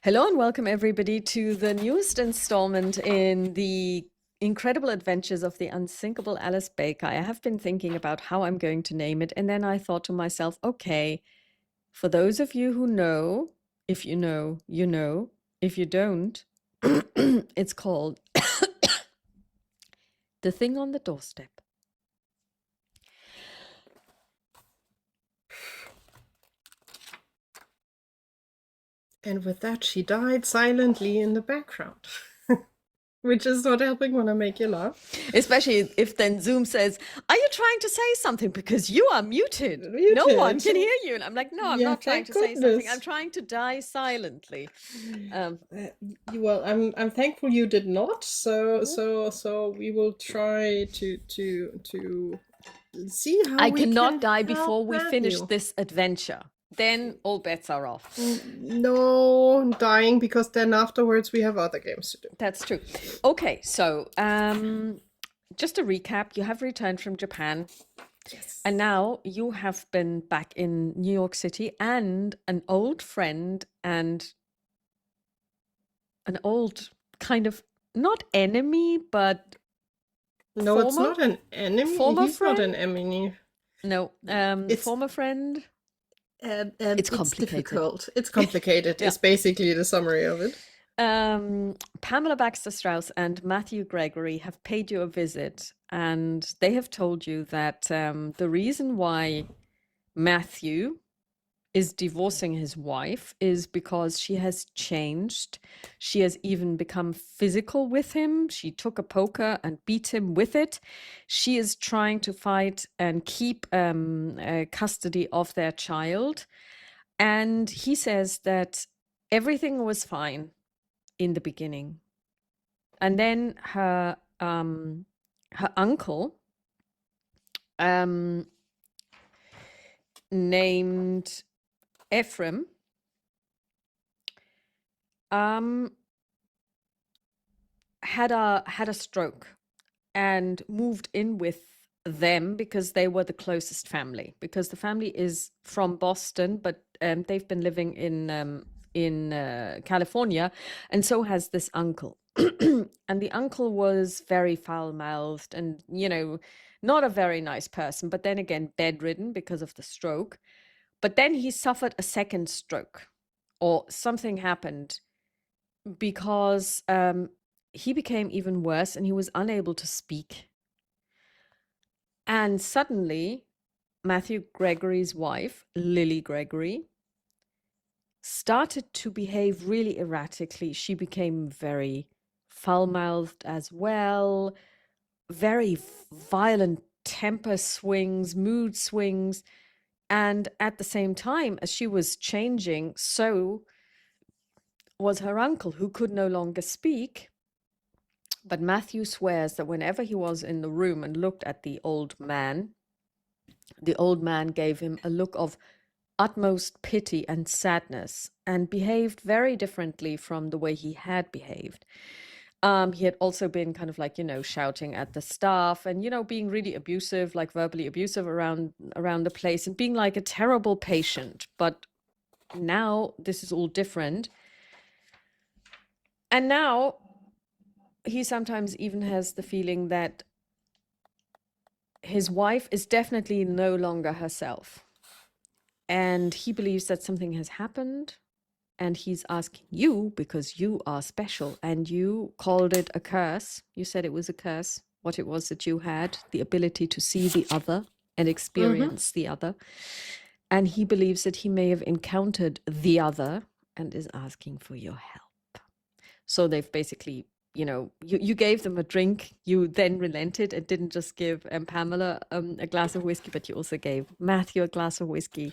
Hello and welcome everybody to the newest installment in the incredible adventures of the unsinkable Alice Baker. I have been thinking about how I'm going to name it, and then I thought to myself, okay, for those of you who know, if you know, you know. If you don't, it's called The Thing on the Doorstep. And with that, she died silently in the background, which is not helping when I make you laugh. Especially if then Zoom says, are you trying to say something? Because you are muted. No one can hear you. And I'm like, no, I'm Yeah, not trying thank to say something. I'm goodness. trying to die silently. Well, I'm thankful you did not. So we will try to see how I we cannot can die help before we finish Matthew. this adventure. Then all bets are off. No dying, because then afterwards we have other games to do. That's true. Okay, so just a recap. You have returned from Japan, Yes. and now you have been back in New York City, and an old friend and an old kind of not enemy, but No, it's former not an enemy. former He's not an friend. enemy. No, It's former friend. And It's it's complicated. difficult. It's complicated, Yeah. is basically the summary of it. Pamela Baxter Strauss and Matthew Gregory have paid you a visit, and they have told you that the reason why Matthew is divorcing his wife is because she has changed. She has even become physical with him. She took a poker and beat him with it. She is trying to fight and keep custody of their child. And he says that everything was fine in the beginning. And then her uncle named Ephraim had a stroke and moved in with them because they were the closest family, because the family is from Boston, but they've been living in California, and so has this uncle. And the uncle was very foul-mouthed and, not a very nice person, but then again, bedridden because of the stroke. But then he suffered a second stroke, or something happened, because he became even worse and he was unable to speak. And suddenly, Matthew Gregory's wife, Lily Gregory, started to behave really erratically. She became very foul-mouthed as well, very violent temper swings, mood swings. And at the same time, as she was changing, so was her uncle, who could no longer speak. But Matthew swears that whenever he was in the room and looked at the old man gave him a look of utmost pity and sadness, and behaved very differently from the way he had behaved. He had also been kind of like, shouting at the staff and, being really abusive, like verbally abusive around the place, and being like a terrible patient. But now this is all different. And now he sometimes even has the feeling that his wife is definitely no longer herself. And he believes that something has happened, and he's asking you, because you are special, and you called it a curse. You said it was a curse, what it was that you had, the ability to see the other and experience the other. And he believes that he may have encountered the other and is asking for your help. So they've basically, you gave them a drink, you then relented and didn't just give Pamela a glass of whiskey, but you also gave Matthew a glass of whiskey.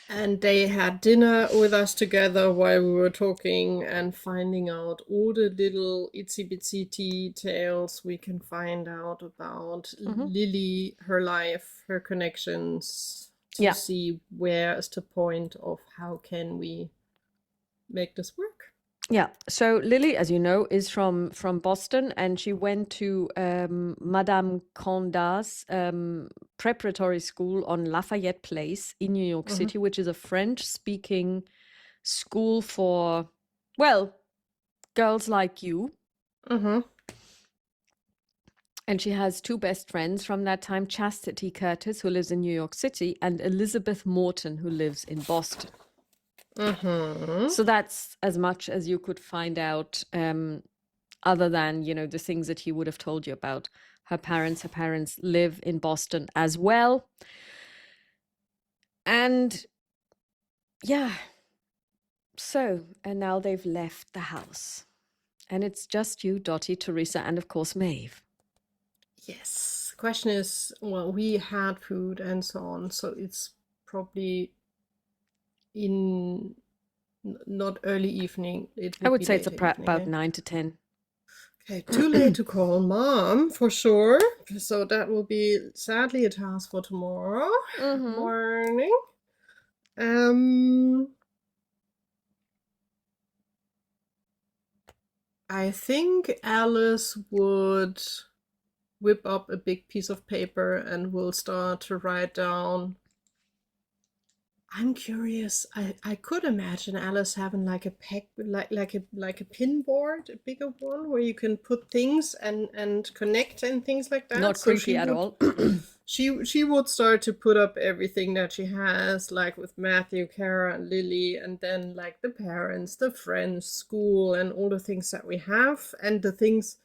And they had dinner with us together while we were talking and finding out all the little itsy bitsy details we can find out about Lily, her life, her connections, to see where is the point of how can we make this work. Yeah. So Lily, as you know, is from Boston, and she went to Madame Condat's preparatory school on Lafayette Place in New York City, which is a French-speaking school for Well, girls like you. Mm-hmm. And she has two best friends from that time, Chastity Curtis, who lives in New York City, and Elizabeth Morton, who lives in Boston. Mm-hmm. So that's as much as you could find out, other than, the things that he would have told you about her parents. Her parents live in Boston as well. And yeah, and now they've left the house. And it's just you, Dottie, Teresa, and of course, Maeve. Yes. The question is, well, we had food and so on, so it's probably in not early evening. It I would would be say it's later evening, about eh? 9 to 10. Okay, too late to call mom for sure. So that will be sadly a task for tomorrow morning. I think Alice would whip up a big piece of paper and will start to write down. I'm curious. I could imagine Alice having like a peg, like a pin board, a bigger one where you can put things and connect and things like that. Not So creepy at all. she would start to put up everything that she has, like with Matthew, Kara, and Lily, and then like the parents, the friends, school, and all the things that we have, and the things.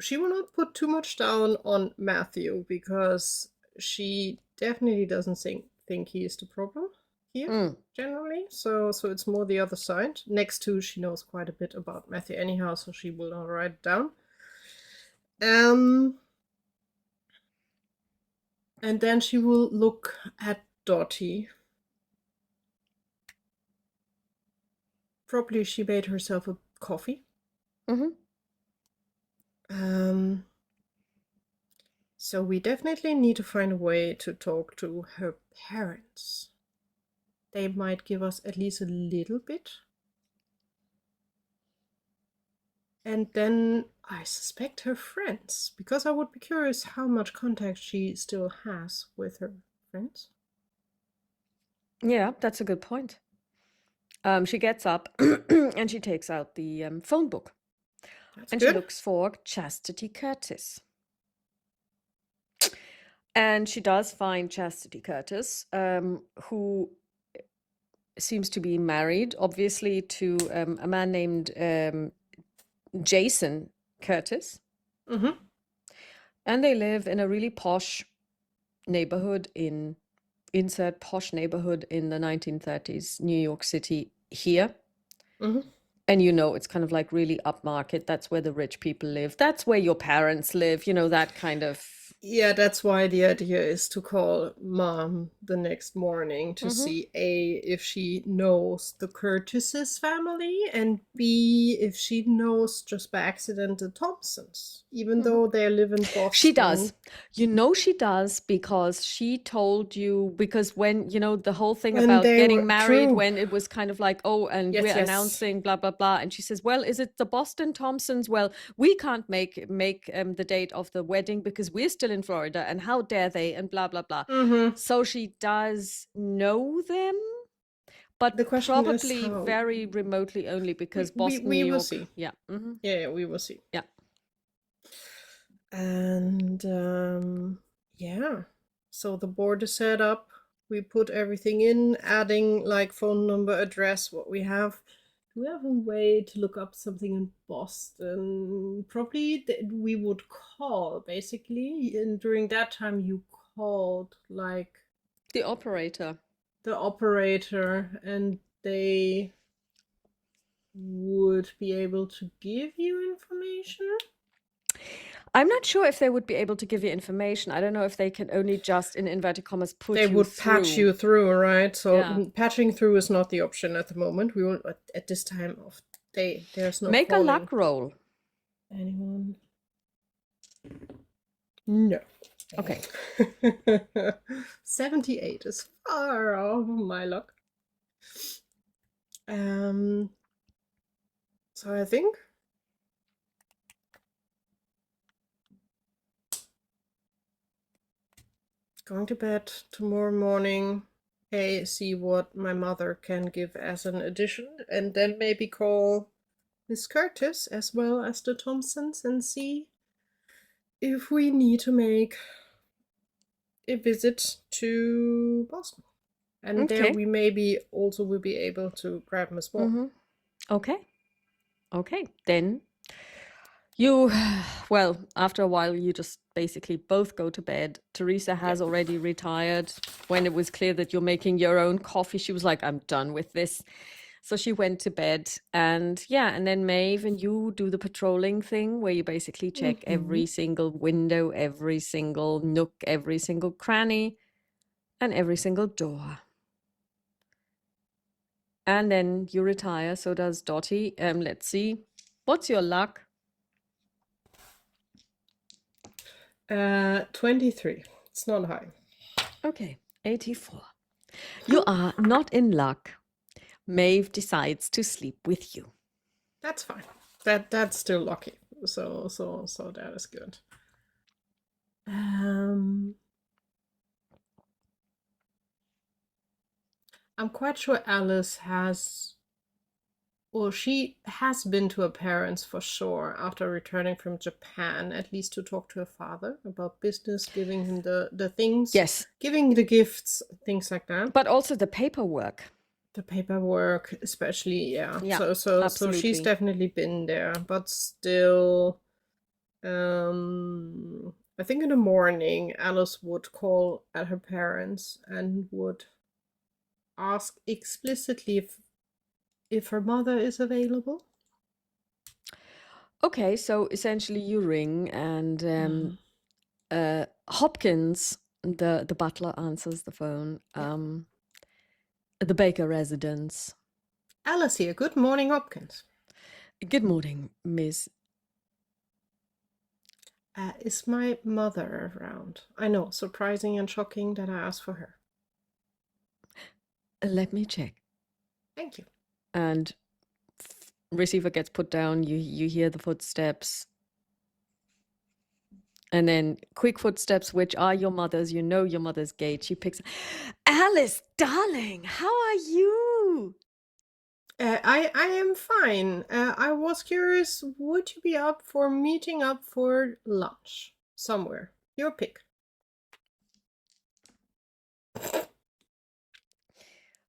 She will not put too much down on Matthew because she definitely doesn't think he is the problem here generally. So it's more the other side. Next to, she knows quite a bit about Matthew anyhow, so she will not write it down. And then she will look at Dottie. Probably she made herself a coffee. So we definitely need to find a way to talk to her parents. They might give us at least a little bit. And then I suspect her friends, because I would be curious how much contact she still has with her friends. Yeah, that's a good point. She gets up and she takes out the phone book. That's and good. She looks for Chastity Curtis. And she does find Chastity Curtis, who seems to be married, obviously, to a man named Jason Curtis. Mm-hmm. And they live in a really posh neighborhood insert posh neighborhood in the 1930s, New York City here. Mm-hmm. And it's kind of like really upmarket. That's where the rich people live. That's where your parents live, that kind of. Yeah, that's why the idea is to call mom the next morning to see A, if she knows the Curtis's family, and B, if she knows just by accident the Thompsons, even though they live in Boston. She does. She does, because she told you, because when, the whole thing When about they getting were- married, true. when it was kind of like, oh, and Yes, we're yes. announcing blah, blah, blah. And she says, well, is it the Boston Thompsons? Well, we can't make the date of the wedding because we're still in Florida, and how dare they, and blah, blah, blah. So she does know them, but The question is probably how. very remotely only because Boston, we New will York. see. Yeah. Yeah, we will see. Yeah. And yeah, so the board is set up. We put everything in, adding like phone number, address, what we have. Do we have a way to look up something in Boston? Probably we would call, basically. And during that time, you called like The operator. And they would be able to give you information. I'm not sure if they would be able to give you information. I don't know if they can only just, in inverted commas, put They you would through. patch you through, right? So Yeah. patching through is not the option at the moment. We will at this time of day. There's no Make calling. a luck roll. Anyone? No. Okay. 78 is far off my luck. So I think going to bed tomorrow morning, see what my mother can give as an addition, and then maybe call Miss Curtis as well as the Thompsons and see if we need to make a visit to Boston. And there Okay. we maybe also will be able to grab Miss Wall. Mm-hmm. Okay. Then you, well, after a while, you just basically both go to bed. Teresa has already retired. When it was clear that you're making your own coffee, she was like, I'm done with this. So she went to bed. And then Maeve and you do the patrolling thing where you basically check every single window, every single nook, every single cranny, and every single door. And then you retire. So does Dottie. Let's see. What's your luck? 23. It's not high. Okay, 84. You are not in luck. Maeve decides to sleep with you. That's fine. That's still lucky. So that is good. I'm quite sure Alice she has been to her parents for sure after returning from Japan, at least to talk to her father about business, giving him the things. Yes. Giving the gifts, things like that. But also the paperwork. The paperwork, especially, yeah. So absolutely. she's definitely been there, but still, I think in the morning Alice would call at her parents and would ask explicitly if her mother is available. Okay, so essentially you ring and Hopkins, the butler, answers the phone. The Baker residence. Alice here. Good morning, Hopkins. Good morning, Miss. Is my mother around? I know, surprising and shocking that I asked for her. Let me check. Thank you. And receiver gets put down. You hear the footsteps. And then quick footsteps, which are your mother's. You know your mother's gait. She picks. Alice, darling, how are you? I am fine. I was curious, would you be up for meeting up for lunch somewhere? Your pick.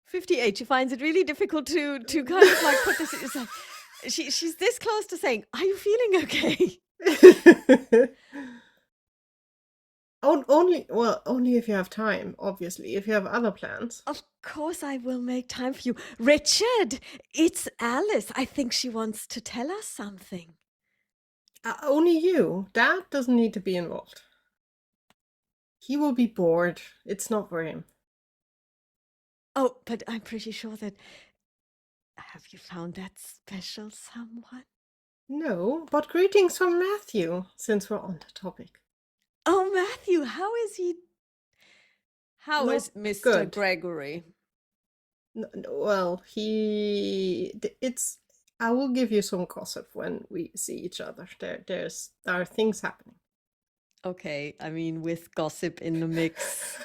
58. She finds it really difficult to kind of like put this. It's like, she's this close to saying, "Are you feeling okay?" Only if you have time, obviously. If you have other plans. Of course I will make time for you. Richard, it's Alice. I think she wants to tell us something. Only you. Dad doesn't need to be involved. He will be bored. It's not for him. Oh, but I'm pretty sure that... Have you found that special someone? No, but greetings from Matthew, since we're on the topic. Oh, Matthew, how is he? How is Mr. Good. Gregory? Well, I will give you some gossip when we see each other. There are things happening. Okay, I mean, with gossip in the mix.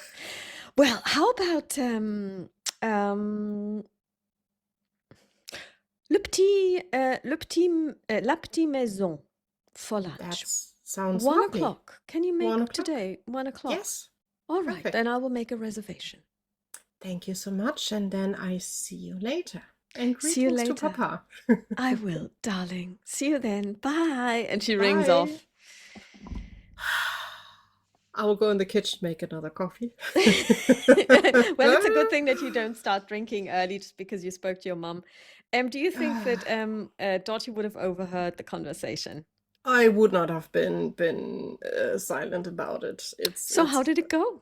Well, how about la petite maison for lunch? That sounds 1 lovely. o'clock. Can you make 1 o'clock? today 1 o'clock? Yes. All right, Perfect. then I will make a reservation. Thank you so much, and then I see you later. And greetings See you later. to Papa. I will, darling. See you then. Bye. And she Bye. rings off. I will go in the kitchen to make another coffee. Well, it's a good thing that you don't start drinking early just because you spoke to your mum. Do you think that Dottie would have overheard the conversation? I would not have been silent about it. How did it go?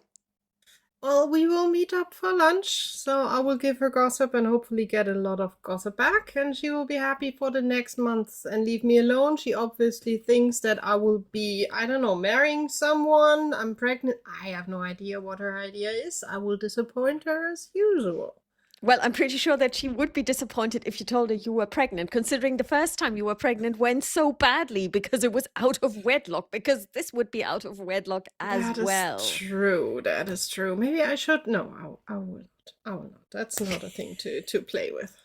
Well, we will meet up for lunch, so I will give her gossip and hopefully get a lot of gossip back, and she will be happy for the next month and leave me alone. She obviously thinks that I will be, I don't know, marrying someone. I'm pregnant. I have no idea what her idea is. I will disappoint her as usual. Well, I'm pretty sure that she would be disappointed if you told her you were pregnant, considering the first time you were pregnant went so badly because it was out of wedlock, because this would be out of wedlock as That is well. true. That is true. Maybe I should. No, I will not. I will not. That's not a thing to play with.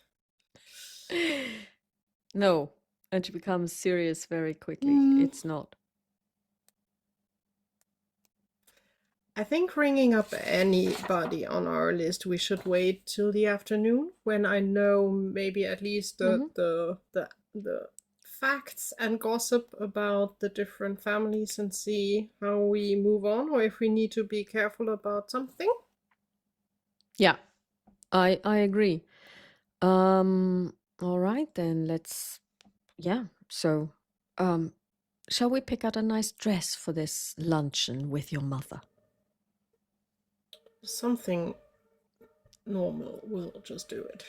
No, and she becomes serious very quickly. Mm, It's not. I think ringing up anybody on our list, we should wait till the afternoon when I know maybe at least the facts and gossip about the different families and see how we move on, or if we need to be careful about something. Yeah, I agree. All right then, so shall we pick out a nice dress for this luncheon with your mother? Something normal, we'll just do it.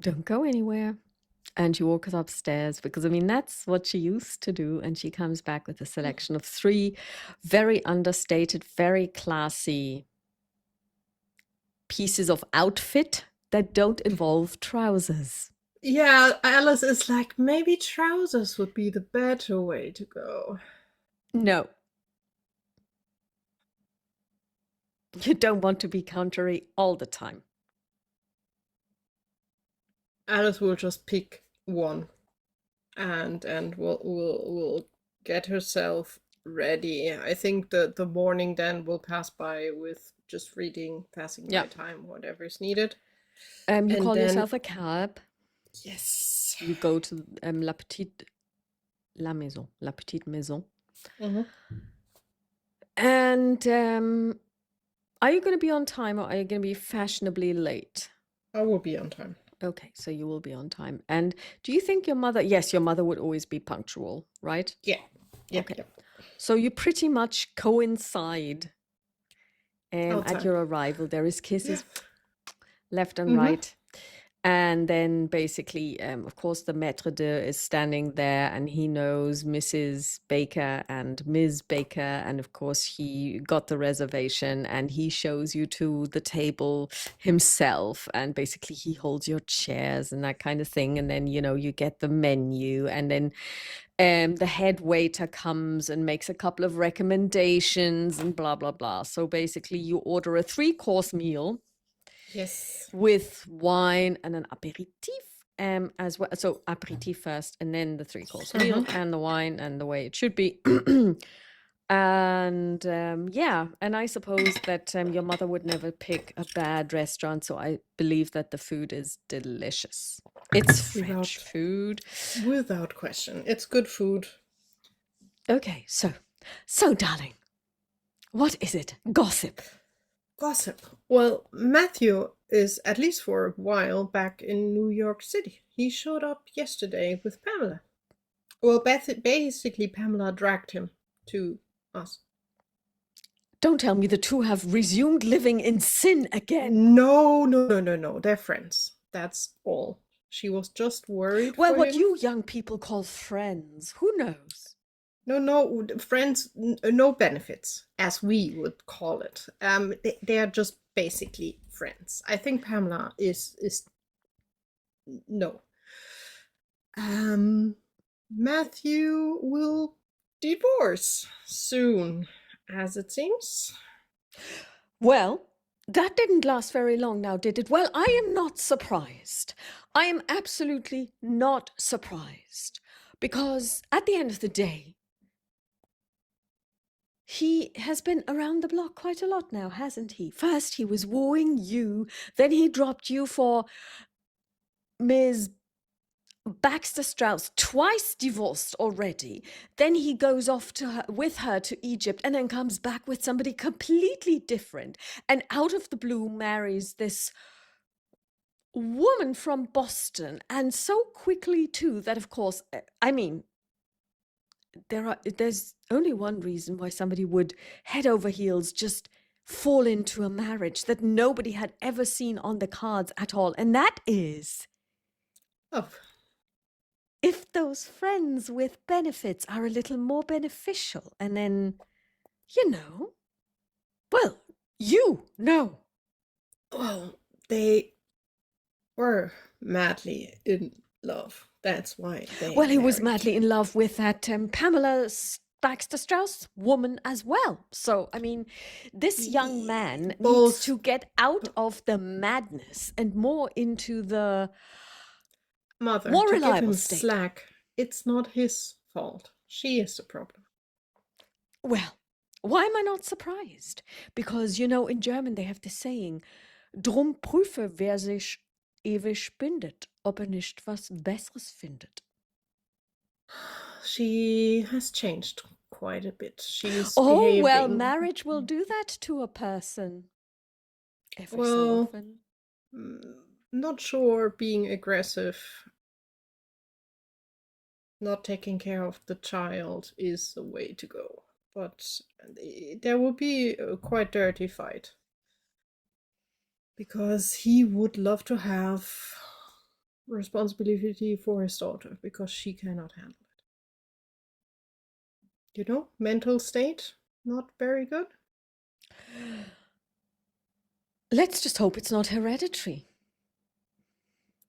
Don't go anywhere. And she walks upstairs because, I mean, that's what she used to do. And she comes back with a selection of 3 very understated, very classy pieces of outfit that don't involve trousers. Yeah, Alice is like, maybe trousers would be the better way to go. No. You don't want to be contrary all the time. Alice will just pick one and will get herself ready. I think the morning then will pass by with just reading, passing by time, whatever is needed. You And call then- yourself a cab. Yes. You go to la petite maison. Mhm. And are you going to be on time, or are you going to be fashionably late? I will be on time. Okay, so you will be on time. And do you think your mother, yes, your mother would always be punctual, right? Yeah. Okay. Yeah. So you pretty much coincide at Outside. your arrival. There is kisses left and Mhm. right. And then basically, of course, the maître d' is standing there, and he knows Mrs. Baker and Ms. Baker. And of course, he got the reservation, and he shows you to the table himself. And basically, he holds your chairs and that kind of thing. And then, you get the menu. And then the head waiter comes and makes a couple of recommendations and blah, blah, blah. So basically, you order a 3-course meal. Yes. With wine and an aperitif as well. So aperitif first, and then the 3-course meal and the wine, and the way it should be. And and I suppose that your mother would never pick a bad restaurant, so I believe that the food is delicious. It's French food. Without question. It's good food. Okay, so darling, what is it? Gossip. Well, Matthew is, at least for a while, back in New York City. He showed up yesterday with Pamela. Well, basically, Pamela dragged him to us. Don't tell me the 2 have resumed living in sin again. No. They're friends. That's all. She was just worried. Well, for what him. you young people call friends, who knows? No, friends, no benefits, as we would call it. They are just basically friends. I think Pamela is no. Matthew will divorce soon, as it seems. Well, that didn't last very long now, did it? Well, I am not surprised. I am absolutely not surprised. Because at the end of the day, he has been around the block quite a lot now, hasn't he? First, he was wooing you. Then he dropped you for Ms. Baxter Strauss, twice divorced already. Then he goes off with her to Egypt, and then comes back with somebody completely different. And out of the blue marries this woman from Boston. And so quickly, too, that, of course, I mean, there's only one reason why somebody would head over heels just fall into a marriage that nobody had ever seen on the cards at all, and that is if those friends with benefits are a little more beneficial. And then, well, you know. Well, they were madly in love. That's why they Well, he was married. madly in love with that Pamela Baxter Strauss woman as well. So, I mean, this young man needs Both to get out of the madness and more into the mother, more to give reliable him state. slack. It's not his fault. She is the problem. Well, why am I not surprised? Because, you know, in German they have the saying, drum prüfe, wer sich ewig bindet, ob nicht was Besseres findet. She has changed quite a bit. She's Oh, well, behaving. marriage will do that to a person every so Well, often. not sure being aggressive, not taking care of the child is the way to go. But there will be a quite dirty fight. Because he would love to have responsibility for his daughter because she cannot handle it. You know, mental state not very good. Let's just hope it's not hereditary.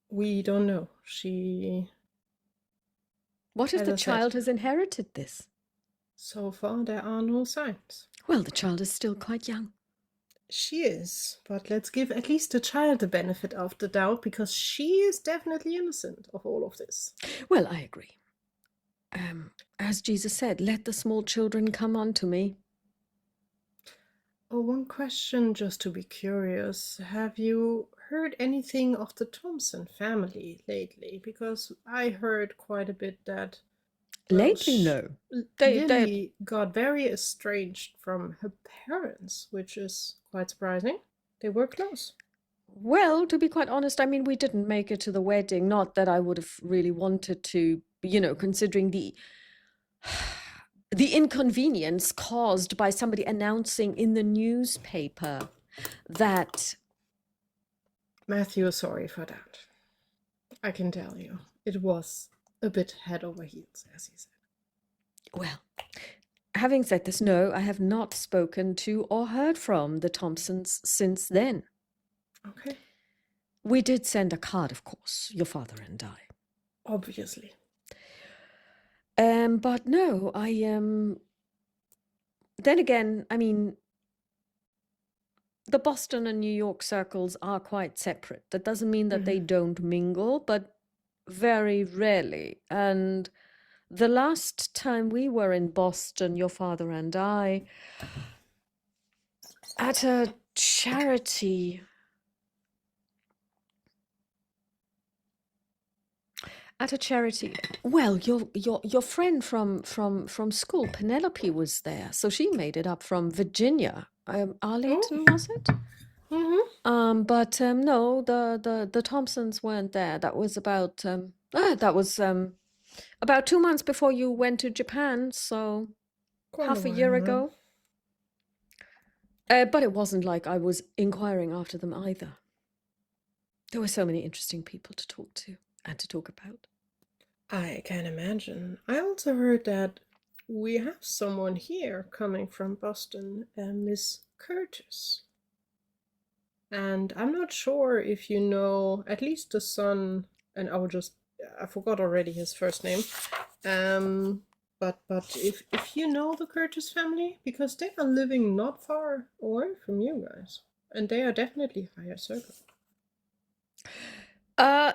We don't know. She, What if as the I said, child has inherited this? so far there are no signs. Well, the child is still quite young. She is, but let's give at least the child the benefit of the doubt because she is definitely innocent of all of this. Well, I agree. As Jesus said, let the small children come unto me. Oh, one question just to be curious. Have you heard anything of the Thompson family lately? Because I heard quite a bit that, well, Lately, no. Lily got very estranged from her parents, which is quite surprising. They were close. Well, to be quite honest, I mean, we didn't make it to the wedding. Not that I would have really wanted to, you know, considering the inconvenience caused by somebody announcing in the newspaper that Matthew is sorry for that. I can tell you. It was a bit head over heels, as he said. well, having said this, no, I have not spoken to or heard from the Thompsons since then. Okay. We did send a card, of course, your father and I. Obviously. But no, then again, I mean, the Boston and New York circles are quite separate. That doesn't mean that they don't mingle, but very rarely. And the last time we were in Boston, your father and I, at a charity. At a charity. Well, your friend from school, Penelope, was there, so she made it up from Virginia. Arlington, was it? But no, the Thompsons weren't there. That was about about 2 months before you went to Japan, so Quite half a while year now. ago. But it wasn't like I was inquiring after them either. There were so many interesting people to talk to and to talk about. I can imagine. I also heard that we have someone here coming from Boston, Miss Curtis. And I'm not sure if you know at least the son, and I forgot already his first name. But if you know the Curtis family, because they are living not far away from you guys, and they are definitely higher circle.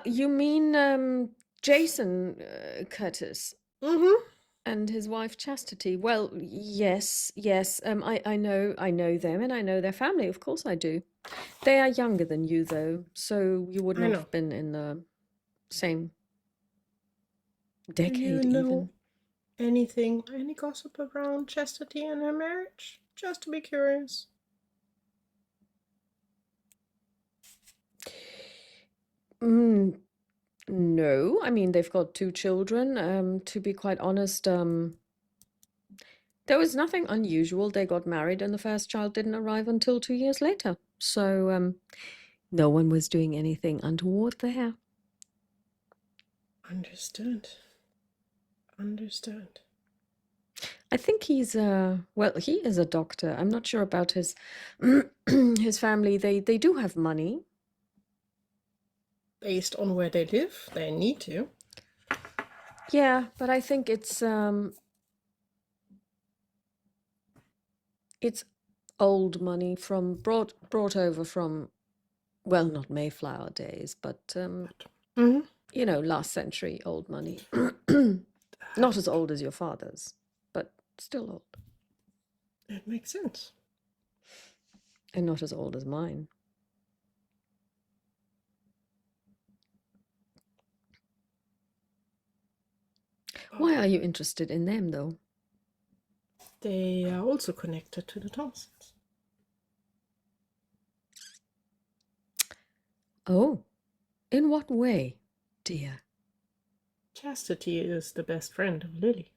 You mean Jason Curtis and his wife Chastity? Well, yes. I know them and I know their family. Of course I do. They are younger than you, though, so you would I not know. have been in the same Do you decade, know even. anything, any gossip around Chastity and her marriage? Just to be curious. No, I mean they've got 2 children. To be quite honest, there was nothing unusual. They got married, and the first child didn't arrive until 2 years later. So no one was doing anything untoward there. Understood. Understood. I think he's well, he is a doctor. I'm not sure about his his family. They do have money. Based on where they live, they need to. Yeah, but I think it's old money from brought over from, well, not Mayflower days, but Mhm. you know, last century old money. Not as old as your father's, but still old. It makes sense. And not as old as mine. Why are you interested in them, though? They are also connected to the Thompsons. Oh, in what way, dear? Chastity is the best friend of Lily.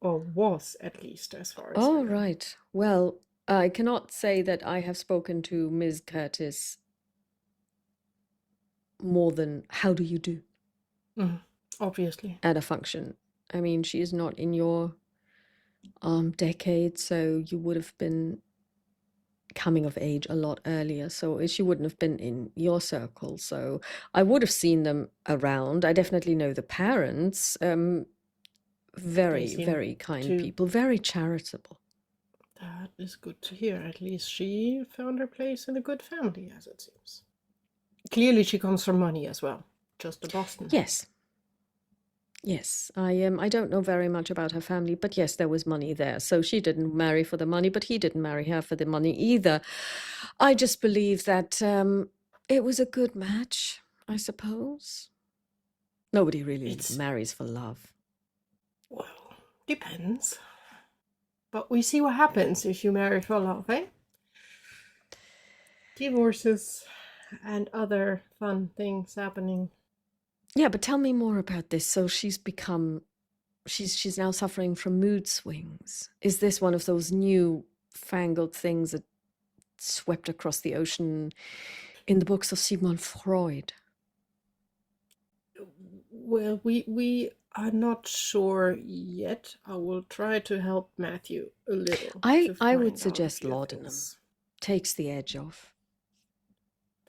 Or was, at least, as far as I Oh, know. right. Well, I cannot say that I have spoken to Ms. Curtis more than how do you do Obviously. at a function. I mean, she is not in your decade, so you would have been coming of age a lot earlier, so she wouldn't have been in your circle. So I would have seen them around. I definitely know the parents. Very, seem very kind to- people, very charitable. That is good to hear. At least she found her place in a good family, as it seems. Clearly, she comes from money as well. Just a Boston. Yes. Yes, I don't know very much about her family, but yes, there was money there. So she didn't marry for the money, but he didn't marry her for the money either. I just believe that it was a good match, I suppose. Nobody really marries for love. Well, depends. But we see what happens if you marry for love, eh? Divorces and other fun things happening. Yeah, but tell me more about this. So she's now suffering from mood swings. Is this one of those new fangled things that swept across the ocean in the books of Sigmund Freud? Well, we are not sure yet. I will try to help Matthew a little. I would suggest laudanum. Takes the edge off.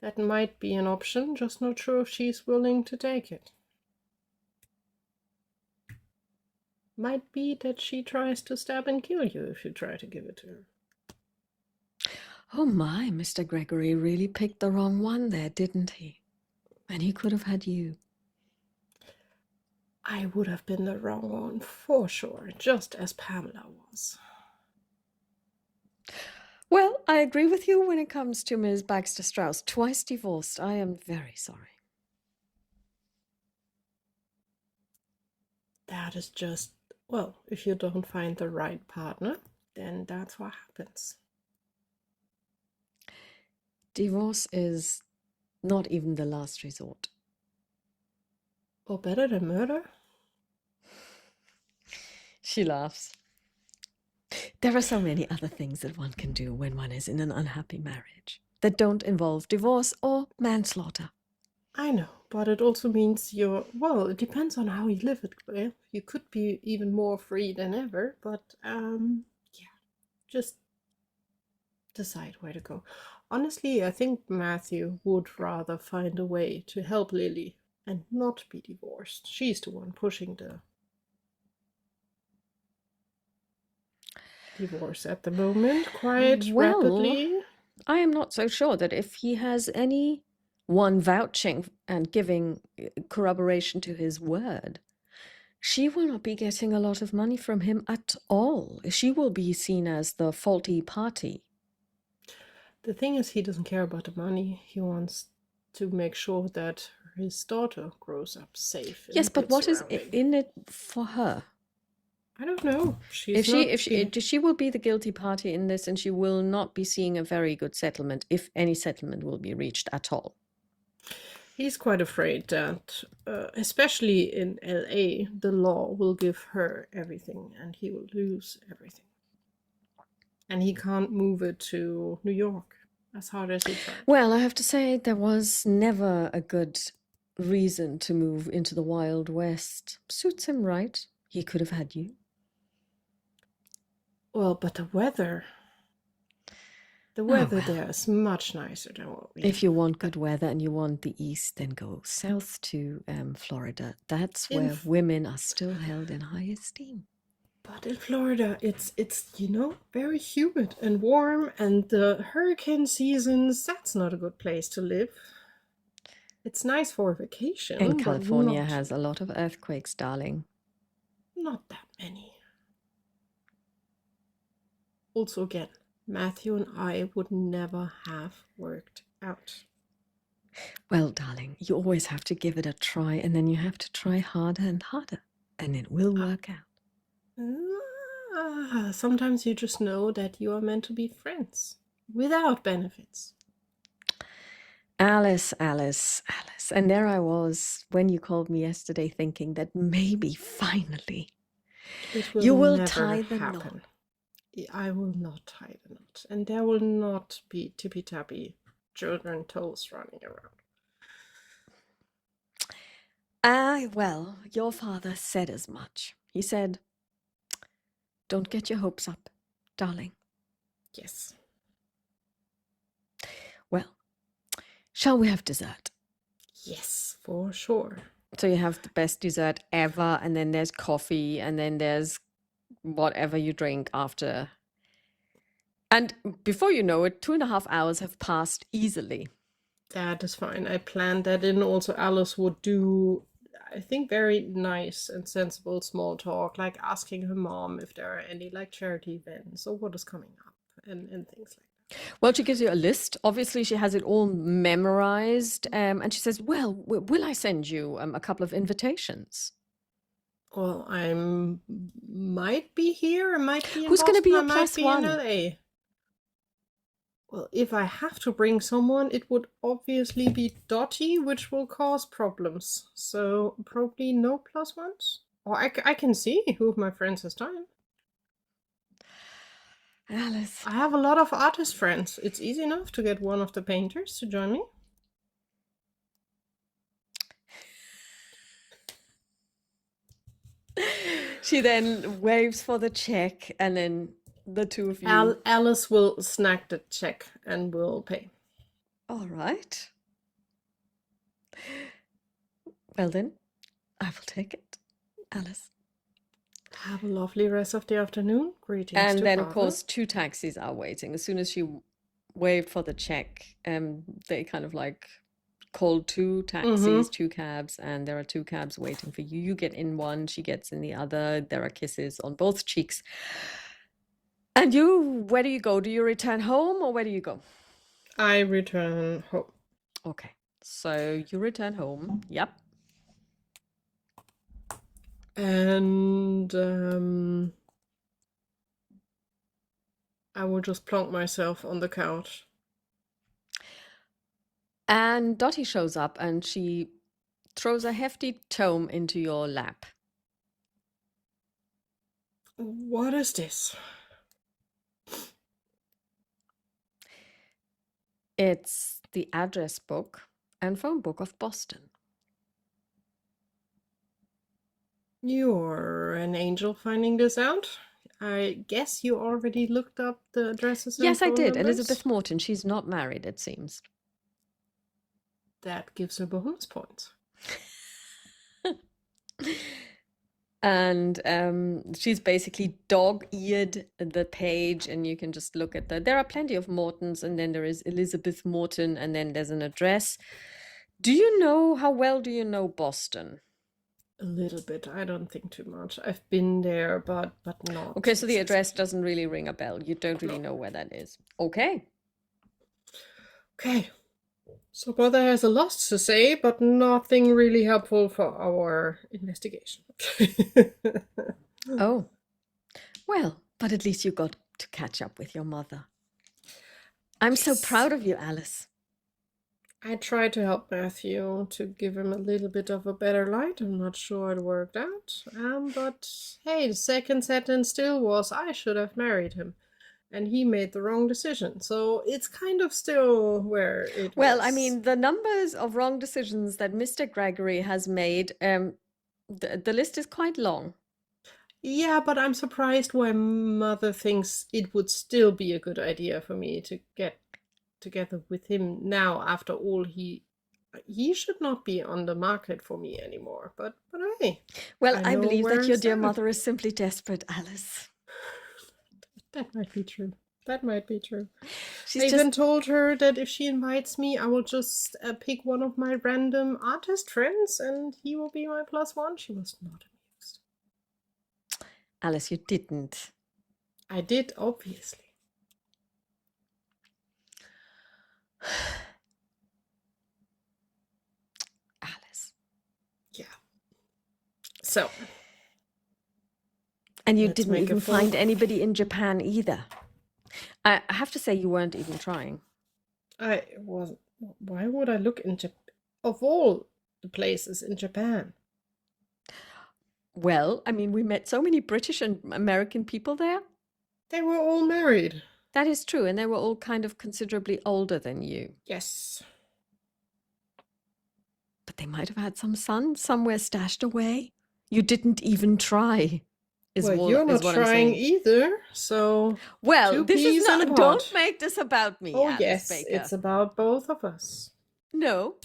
That might be an option, just not sure if she's willing to take it. Might be that she tries to stab and kill you if you try to give it to her. Oh my, Mr. Gregory really picked the wrong one there, didn't he? And he could have had you. I would have been the wrong one, for sure, just as Pamela was. Well, I agree with you when it comes to Ms. Baxter Strauss. Twice divorced. I am very sorry. That is just, well, if you don't find the right partner, then that's what happens. Divorce is not even the last resort. Or better than murder? She laughs. There are so many other things that one can do when one is in an unhappy marriage that don't involve divorce or manslaughter. I know, but it also means well, it depends on how you live it. Well, you could be even more free than ever, but yeah, just decide where to go. Honestly, I think Matthew would rather find a way to help Lily and not be divorced. She's the one pushing the divorce at the moment quite rapidly. I am not so sure that if he has anyone vouching and giving corroboration to his word, she will not be getting a lot of money from him at all. She will be seen as the faulty party. The thing is, he doesn't care about the money. He wants to make sure that his daughter grows up safe. Yes, but what is in it for her? I don't know. She will be the guilty party in this, and she will not be seeing a very good settlement, if any settlement will be reached at all. He's quite afraid that, especially in LA, the law will give her everything and he will lose everything. And he can't move it to New York, as hard as he tried. Well, I have to say, there was never a good reason to move into the Wild West. Suits him right. He could have had you. Well, but the weather Oh, there well. is much nicer than what we If have. you want good weather and you want the east, then go south to Florida. That's In where women are still held in high esteem. But in Florida, it's very humid and warm, and the hurricane seasons, that's not a good place to live. It's nice for a And vacation, but California has a lot of earthquakes, darling. not that many. Also, again, Matthew and I would never have worked out. Well, darling, you always have to give it a try, and then you have to try harder and harder, and it will work out. Sometimes you just know that you are meant to be friends without benefits. Alice, Alice, Alice. And there I was when you called me yesterday thinking that maybe finally It will you will never tie the happen. knot. I will not tie the knot, and there will not be tippy-tappy children toes running around. Well, your father said as much. He said, don't get your hopes up, darling. Yes. Well, shall we have dessert? Yes, for sure. So you have the best dessert ever, and then there's coffee, and then there's whatever you drink after. And before you know it, 2.5 hours have passed easily. That is fine. I planned that in. Also, Alice would do, I think, very nice and sensible small talk, like asking her mom if there are any like charity events or what is coming up and things like that. Well, she gives you a list. Obviously, she has it all memorized. And she says, well, will I send you a couple of invitations? Well, I might be here, I might be in Who's going to be Boston, your I might plus be one? in LA. Well, if I have to bring someone, it would obviously be Dottie, which will cause problems. So probably no plus ones. Or I can see who of my friends has time. Alice. I have a lot of artist friends. It's easy enough to get one of the painters to join me. She then waves for the check, and then the two of you. Alice will snag the check and will pay. All right. Well then, I will take it, Alice. Have a lovely rest of the afternoon. Greetings And to then, Father. of course, 2 taxis are waiting. As soon as she waved for the check, they kind of like called 2 taxis, 2 cabs, and there are 2 cabs waiting for you. You get in one, she gets in the other. There are kisses on both cheeks. And you, where do you go? Do you return home or where do you go? I return home. Okay, so you return home. Yep. And I will just plonk myself on the couch. And Dottie shows up and she throws a hefty tome into your lap. What is this? It's the address book and phone book of Boston. You're an angel finding this out? I guess you already looked up the addresses and Yes, I phone did. numbers? Elizabeth Morton. She's not married, it seems. That gives her bonus points. And she's basically dog-eared the page, and you can just look at there are plenty of Mortons, and then there is Elizabeth Morton, and then there's an address. How well do you know Boston? A little bit. I don't think too much. I've been there, but not. Okay, so the address doesn't really ring a bell. You don't really know where that is. Okay. Okay. So Brother has a lot to say, but nothing really helpful for our investigation. Oh. Well, but at least you got to catch up with your mother. I'm so proud of you, Alice. I tried to help Matthew to give him a little bit of a better light. I'm not sure it worked out. But hey, the second sentence still was, I should have married him. And he made the wrong decision. So it's kind of still where it Well, was. I mean, the numbers of wrong decisions that Mr. Gregory has made, the list is quite long. Yeah, but I'm surprised why Mother thinks it would still be a good idea for me to get together with him now. After all, he should not be on the market for me anymore. But hey, Well, I I know believe where that I your dear stand. mother is simply desperate, Alice. That might be true. That might be true. She's I even just, told her that if she invites me, I will just pick one of my random artist friends and he will be my plus one. She was not amused. Alice, you didn't. I did, obviously. Alice. Yeah. So, And you let's didn't make a even full. find anybody in Japan either. I have to say, you weren't even trying. I wasn't. Why would I look in Japan? Of all the places in Japan. Well, I mean, we met so many British and American people there. They were all married. That is true. And they were all kind of considerably older than you. Yes. But they might have had some sons somewhere stashed away. You didn't even try, is Well, you're not what I'm trying saying. either, so Well, two this is peas in a not, don't pod. make this about me, Oh, Alice yes, Baker. it's about both of us. No.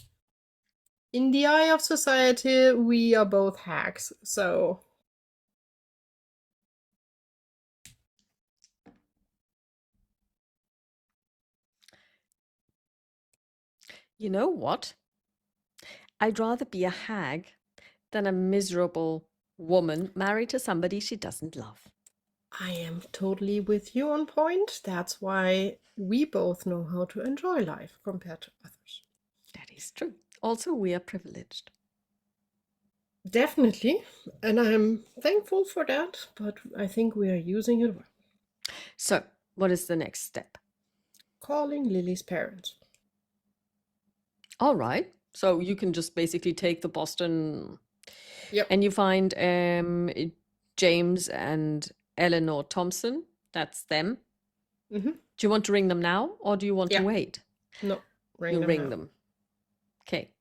In the eye of society, we are both hacks, so. You know what? I'd rather be a hag than a miserable woman married to somebody she doesn't love. I am totally with you on point. That's why we both know how to enjoy life compared to others. That is true. Also, we are privileged. Definitely, and I'm thankful for that, but I think we are using it well. So, what is the next step? Calling Lily's parents. All right. So you can just basically take the Boston Yep. and you find James and Eleanor Thompson. That's them. Mm-hmm. Do you want to ring them now or do you want to Yeah. wait? No, You ring now. them. Okay.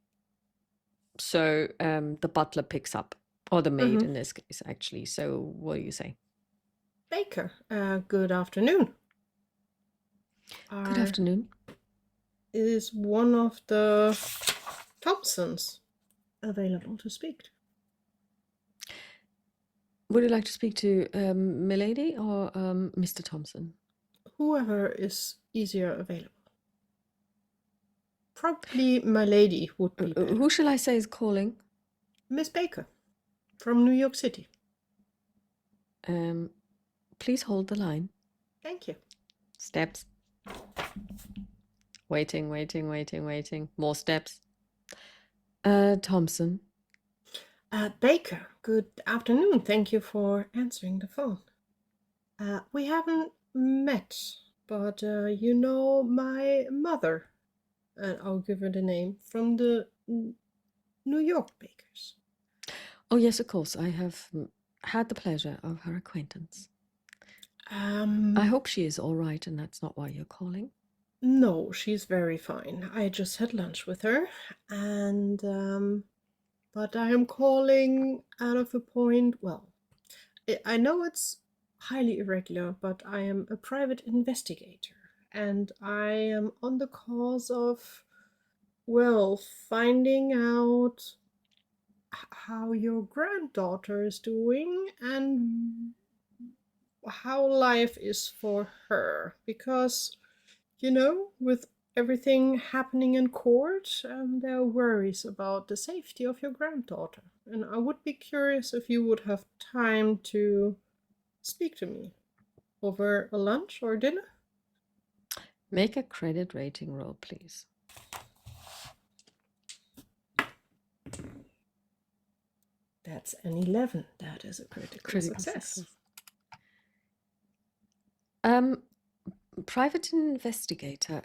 So the butler picks up, or the maid in this case, actually. So what do you say? Baker, good afternoon. Good afternoon. Is one of the Thompsons available to speak to? Would you like to speak to Milady or Mr. Thompson? Whoever is easier available. Probably my lady would be better. Who shall I say is calling? Miss Baker, from New York City. Please hold the line. Thank you. Steps. Waiting, waiting, waiting, waiting. More steps. Thompson. Baker, good afternoon. Thank you for answering the phone. We haven't met, but you know my mother, and I'll give her the name, from the New York Bakers. Oh, yes, of course. I have had the pleasure of her acquaintance. I hope she is all right and that's not why you're calling. No, she's very fine. I just had lunch with her, and but I am calling out of a point. Well, I know it's highly irregular, but I am a private investigator, and I am on the cause of, well, finding out how your granddaughter is doing and how life is for her, because with everything happening in court, there are worries about the safety of your granddaughter. And I would be curious if you would have time to speak to me over a lunch or dinner. Make a credit rating roll, please. That's an 11. That is a critical success. Private investigator.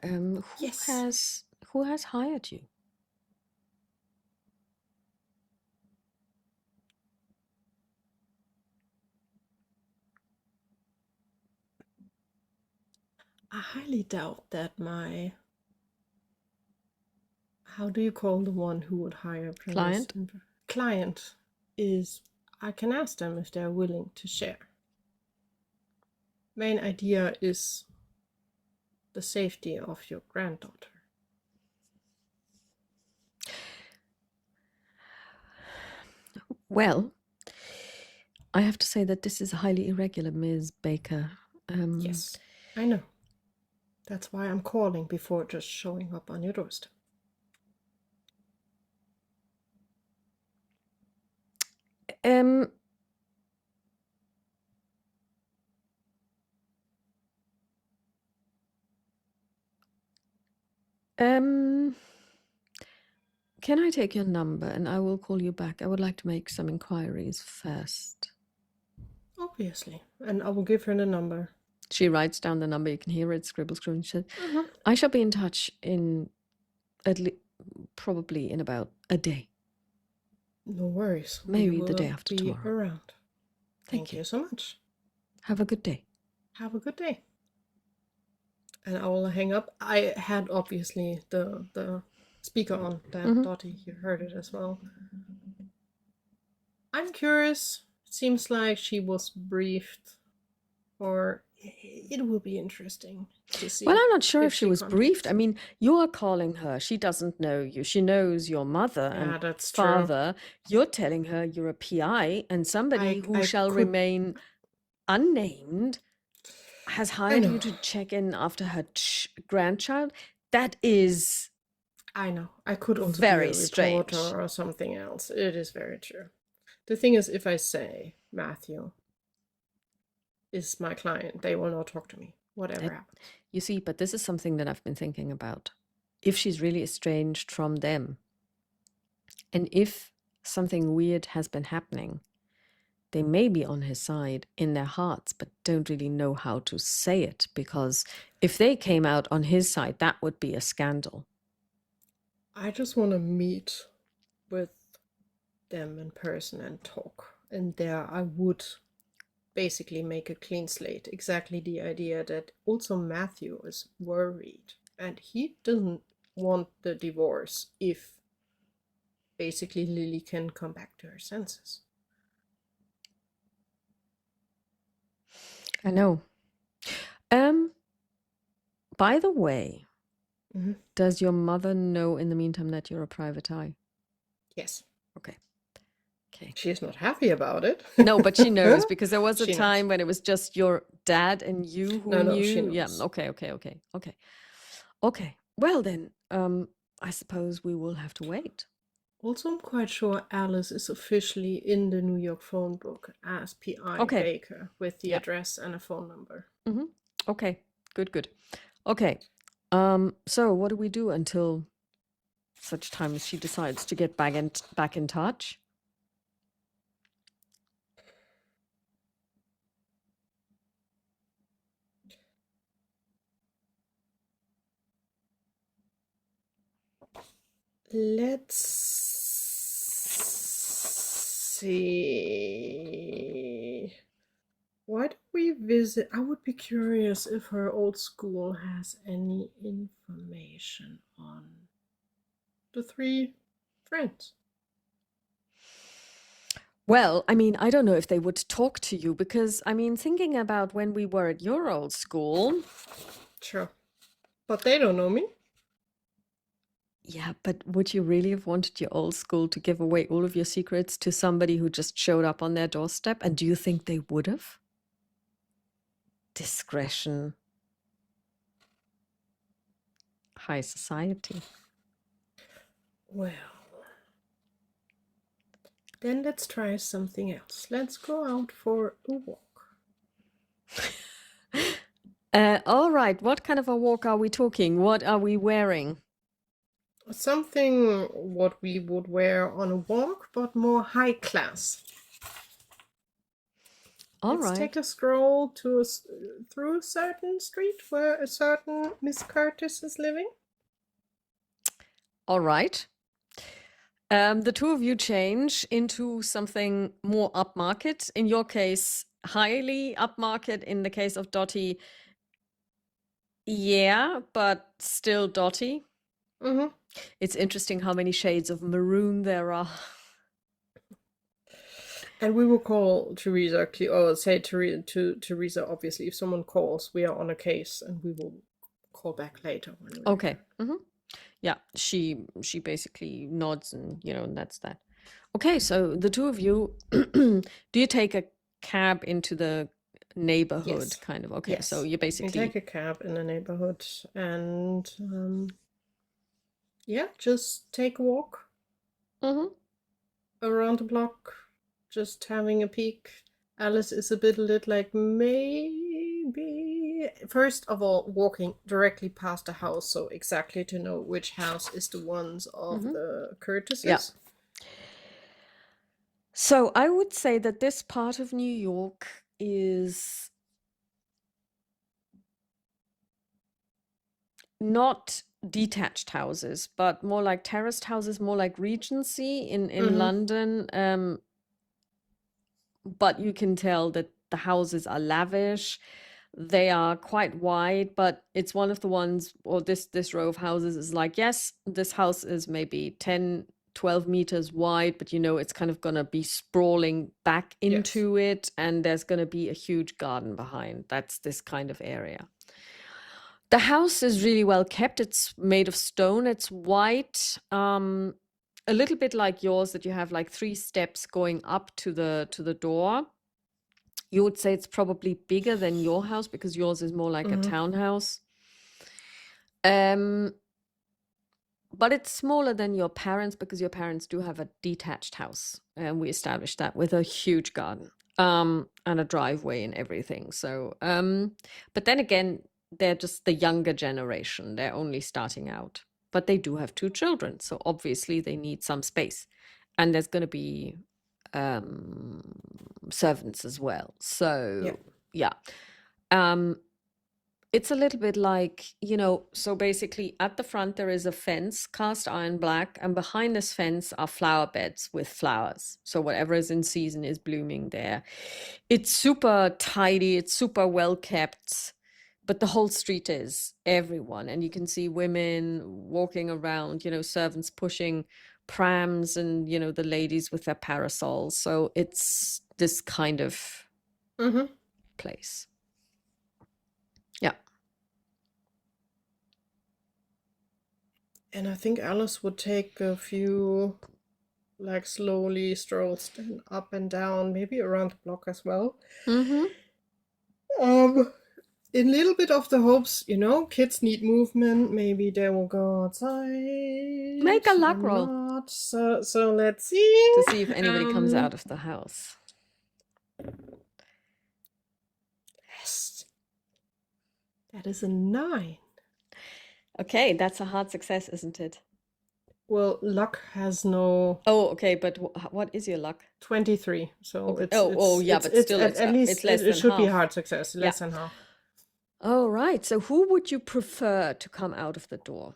Yes. Who has hired you? I highly doubt that my, how do you call the one who would hire Client? client is I can ask them if they're willing to share. Main idea is the safety of your granddaughter. Well, I have to say that this is highly irregular, Ms. Baker. Yes, I know. That's why I'm calling before just showing up on your doorstep. Can I take your number and I will call you back? I would like to make some inquiries first. Obviously. And I will give her the number. She writes down the number. You can hear it, scribble, scribble. She said, I shall be in touch in probably in about a day. No worries. Maybe the day after be tomorrow. Around. Thank you so much. Have a good day. Have a good day. And I will hang up. I had obviously the speaker on that Dottie. You heard it as well. I'm curious. Seems like she was briefed, or it will be interesting to see. Well, I'm not sure if she was briefed. I mean, you are calling her. She doesn't know you. She knows your mother and that's father. True. You're telling her you're a PI and somebody who shall remain unnamed has hired you to check in after her grandchild. That is... I know. I could also very be a strange. Reporter or something else. It is very true. The thing is, if I say Matthew is my client, they will not talk to me, whatever happens. You see, but this is something that I've been thinking about. If she's really estranged from them, and if something weird has been happening, they may be on his side in their hearts, but don't really know how to say it, because if they came out on his side, that would be a scandal. I just want to meet with them in person and talk. And there I would basically make a clean slate. Exactly the idea that also Matthew is worried and he doesn't want the divorce if basically Lily can come back to her senses. I know. By the way, does your mother know in the meantime that you're a private eye? Yes. Okay. She is not happy about it. No, but she knows, because there was a She time knows. when it was just your dad and you who No, knew. she knows. Yeah. Okay. Well then, I suppose we will have to wait. Also, I'm quite sure Alice is officially in the New York phone book as P.I. Baker with the address and a phone number. Okay. Good. Okay. So what do we do until such time as she decides to get back in touch? Let's see. Why don't we visit? I would be curious if her old school has any information on the 3 friends. Well, I mean, I don't know if they would talk to you, because, I mean, thinking about when we were at your old school. Sure. But they don't know me. Yeah, but would you really have wanted your old school to give away all of your secrets to somebody who just showed up on their doorstep? And do you think they would have? Discretion. High society. Well, then let's try something else. Let's go out for a walk. All right, what kind of a walk are we talking? What are we wearing? Something what we would wear on a walk, but more high class. Let's take a stroll through a certain street where a certain Miss Curtis is living. All right. The two of you change into something more upmarket. In your case, highly upmarket. In the case of Dottie, yeah, but still Dottie. It's interesting how many shades of maroon there are. And we will call Teresa, or say to Teresa, obviously, if someone calls, we are on a case, and we will call back later when we're Okay. Yeah, she basically nods, and that's that. Okay, so the two of you, do you take a cab into the neighborhood, Yes. kind of? Okay, so Yes. you We basically, take a cab in the neighborhood and yeah, just take a walk Mhm. around the block, just having a peek. Alice is a bit lit, like maybe. First of all, walking directly past the house, so exactly to know which house is the ones of the Yeah. Curtises. So I would say that this part of New York is not detached houses, but more like terraced houses, more like Regency in London. But you can tell that the houses are lavish. They are quite wide, but it's one of the ones, or this row of houses is like, yes, this house is maybe 10, 12 meters wide, but it's kind of gonna be sprawling back Yes. into it, and there's gonna be a huge garden behind. That's this kind of area. The house is really well kept. It's made of stone. It's white. A little bit like yours, that you have like 3 steps going up to the door. You would say it's probably bigger than your house because yours is more like a townhouse. But it's smaller than your parents because your parents do have a detached house, and we established that with a huge garden and a driveway and everything. So, but then again, they're just the younger generation. They're only starting out, but they do have 2 children, so obviously they need some space, and there's going to be servants as well. So yeah. It's a little bit like, so basically at the front there is a fence, cast iron black, and behind this fence are flower beds with flowers. So whatever is in season is blooming there. It's super tidy, it's super well kept, but the whole street is everyone. And you can see women walking around, servants pushing prams, and, the ladies with their parasols. So it's this kind of place. Yeah. And I think Alice would take a few, like, slowly strolls up and down, maybe around the block as well. In little bit of the hopes, kids need movement. Maybe they will go outside. Make a luck or roll. Not. So let's see. To see if anybody comes out of the house. Yes. That is a 9. Okay, that's a hard success, isn't it? Well, luck has no. Oh, okay, but what is your luck? 23. So Okay. it's yeah, but still, at least it's less it than should be half. hard success. Less than half. Oh, right. So who would you prefer to come out of the door?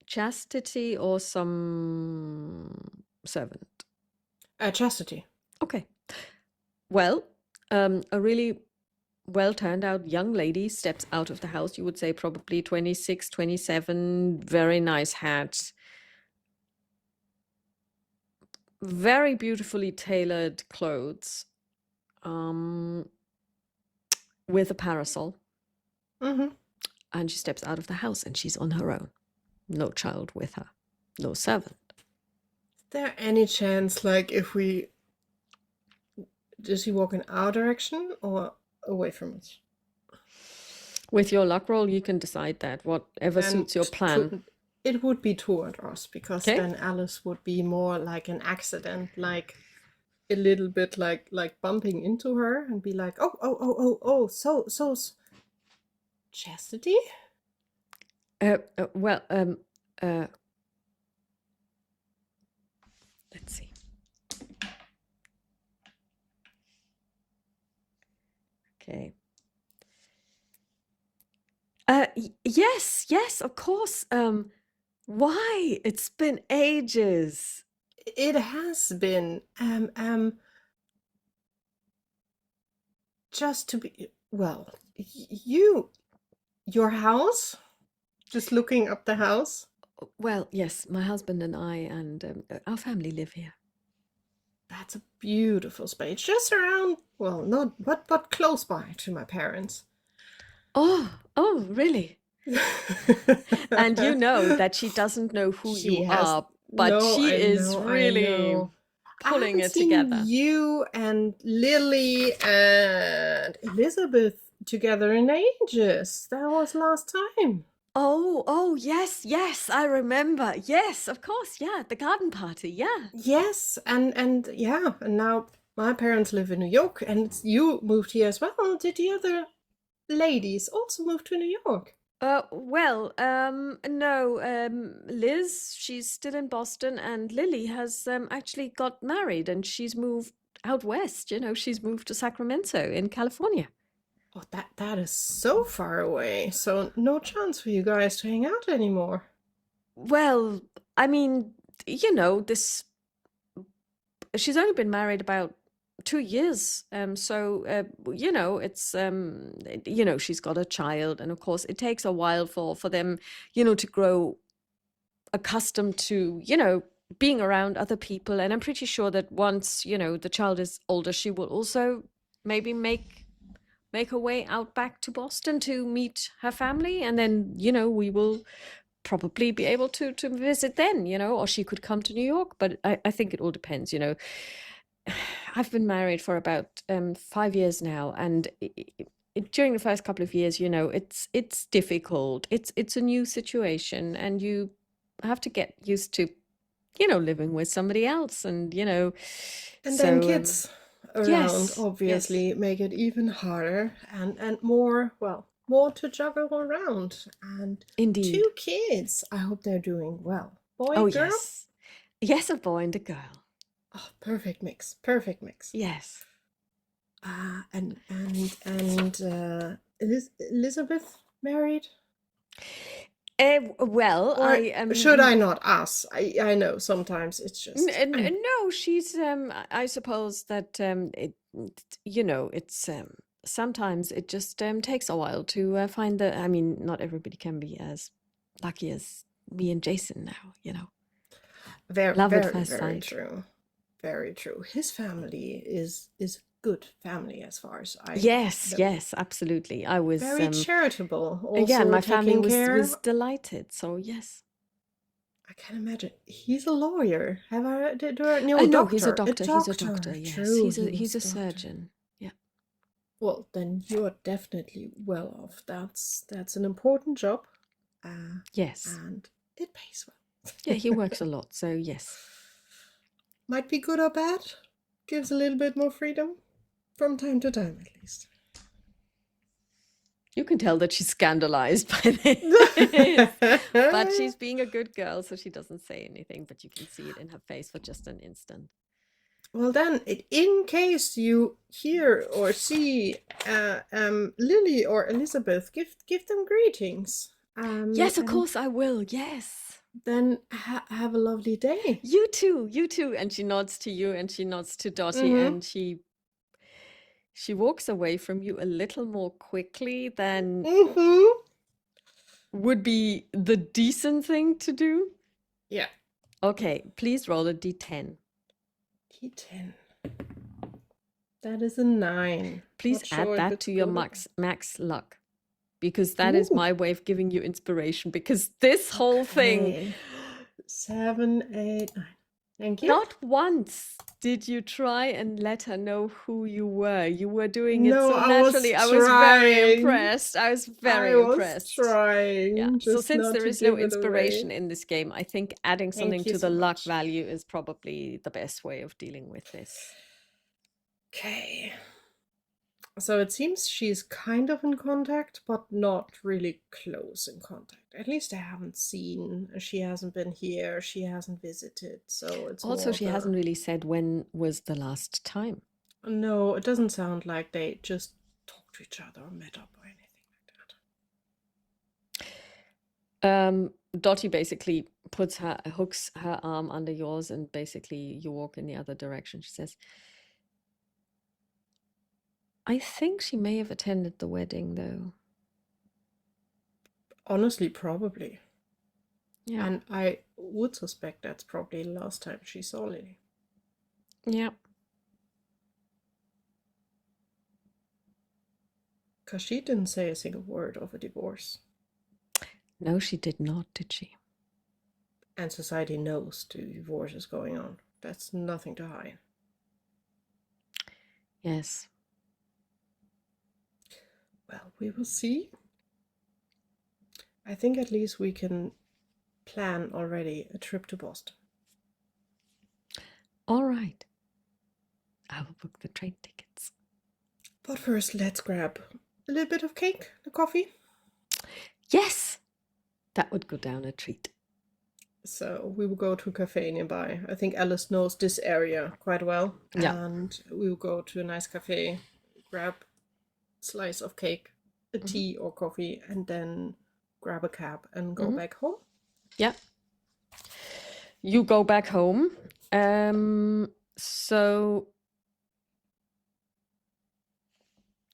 Chastity or some servant? Chastity. Okay. Well, a really well turned out young lady steps out of the house. You would say probably 26, 27, very nice hat, very beautifully tailored clothes, with a parasol. And she steps out of the house, and she's on her own. No child with her, no servant. Is there any chance, like, does he walk in our direction or away from us? With your luck roll, you can decide that, whatever suits your plan. It would be toward us, because Okay. then Alice would be more like an accident, like a little bit like bumping into her and be like, oh, so chastity? Well, let's see. Okay. Yes, of course. Why? It's been ages. It has been. Just to be, well, your house? Just looking up the house? Well, yes, my husband and I and our family live here. That's a beautiful space. Just around, well, not but close by to my parents. Oh, really? And you know that she doesn't know who She you has are, but no, she I is know, I really know. I pulling haven't it seen together. you and Lily and Elizabeth together in ages. That was last time. Oh, yes, I remember. Yes, of course, yeah, the garden party, yeah. Yes, and yeah, and now my parents live in New York, and you moved here as well. Did the other ladies also move to New York? Well, no, Liz, she's still in Boston, and Lily has actually got married, and she's moved out west. She's moved to Sacramento in California. Oh, that is so far away. So no chance for you guys to hang out anymore. Well, I mean, this she's only been married about 2 years. So she's got a child, and of course, it takes a while for them, to grow accustomed to, being around other people. And I'm pretty sure that once, the child is older, she will also maybe make her way out back to Boston to meet her family, and then, we will probably be able to visit then, or she could come to New York. But I think it all depends. I've been married for about 5 years now, and during the first couple of years, it's difficult. It's a new situation, and you have to get used to, living with somebody else, and And then so kids around yes, obviously make it even harder and more, well, more to juggle around. And indeed. 2 kids. I hope they're doing well. Boy, Oh, girl? yes, a boy and a girl. Oh, perfect mix. Perfect mix. Yes. And Elizabeth married? Well, Or I should I not ask? I know sometimes it's just no, she's I suppose that it's sometimes it just takes a while to find I mean, not everybody can be as lucky as me and Jason now. very, Love at very, first very sight. true. Very true. His family is good family as far as I Yes, know. yes, absolutely. I was Very charitable, yeah, and also my family taking was care. delighted. So yes. I can imagine. He's a lawyer. Have I did no No, he's a doctor. A doctor. He's a doctor. doctor. Yes, True, he's he a was he's a doctor. surgeon. Yeah. Well, then you're definitely well off. That's an important job, Yes. and it pays well. Yeah, he works a lot. So yes. Might be good or bad. Gives a little bit more freedom from time to time, at least. You can tell that she's scandalized by this. But she's being a good girl, so she doesn't say anything, but you can see it in her face for just an instant. Well, then, in case you hear or see Lily or Elizabeth, give them greetings. Yes, of And course I will. Yes. then have a lovely day. You too, you too. And she nods to you, and she nods to Dottie, Mm-hmm. and she walks away from you a little more quickly than Mm-hmm. would be the decent thing to do. Yeah. Okay, please roll a d10. D10. That is a 9. Please Not add sure if that it's to your good or max luck, because that is Ooh. my way of giving you inspiration, because this whole thing, Okay. 7, 8, 9. Thank you. not once did you try and let her know who you were. You were doing it No, so I was naturally. I was very trying. impressed. I was very I was impressed. Yeah. trying, So just since not there to is no give it away. inspiration in this game, I think adding something Thank you to the so luck much. value is probably the best way of dealing with this. Okay. So it seems she's kind of in contact, but not really close in contact. At least I haven't seen. She hasn't been here. She hasn't visited. So it's Also, more she of hasn't a. really said when was the last time. No, it doesn't sound like they just talked to each other or met up or anything like that. Dottie basically hooks her arm under yours, and basically you walk in the other direction. She says, I think she may have attended the wedding, though. Honestly, probably. Yeah. And I would suspect that's probably the last time she saw Lily. Yeah. Because she didn't say a single word of a divorce. No, she did not, did she? And society knows the divorce is going on. That's nothing to hide. Yes. Well, we will see. I think at least we can plan already a trip to Boston. All right. I will book the train tickets. But first, let's grab a little bit of cake, the coffee. Yes, that would go down a treat. So we will go to a cafe nearby. I think Alice knows this area quite well. Yeah. And we will go to a nice cafe, grab a slice of cake, a tea or coffee, and then grab a cab and go back home. Yeah. You go back home. So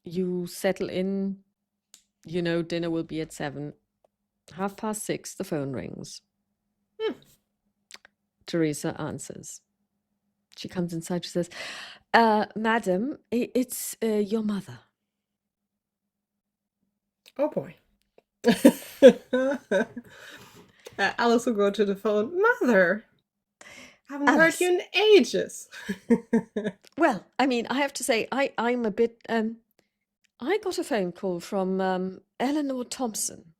you settle in, you know, dinner will be at 7. 6:30, the phone rings. Teresa answers. She comes inside, she says, Madam, it's your mother. Oh boy. Alice will go to the phone. Mother, haven't heard Alice. you in ages. Well, I mean, I have to say, I'm a bit, I got a phone call from Eleanor Thompson.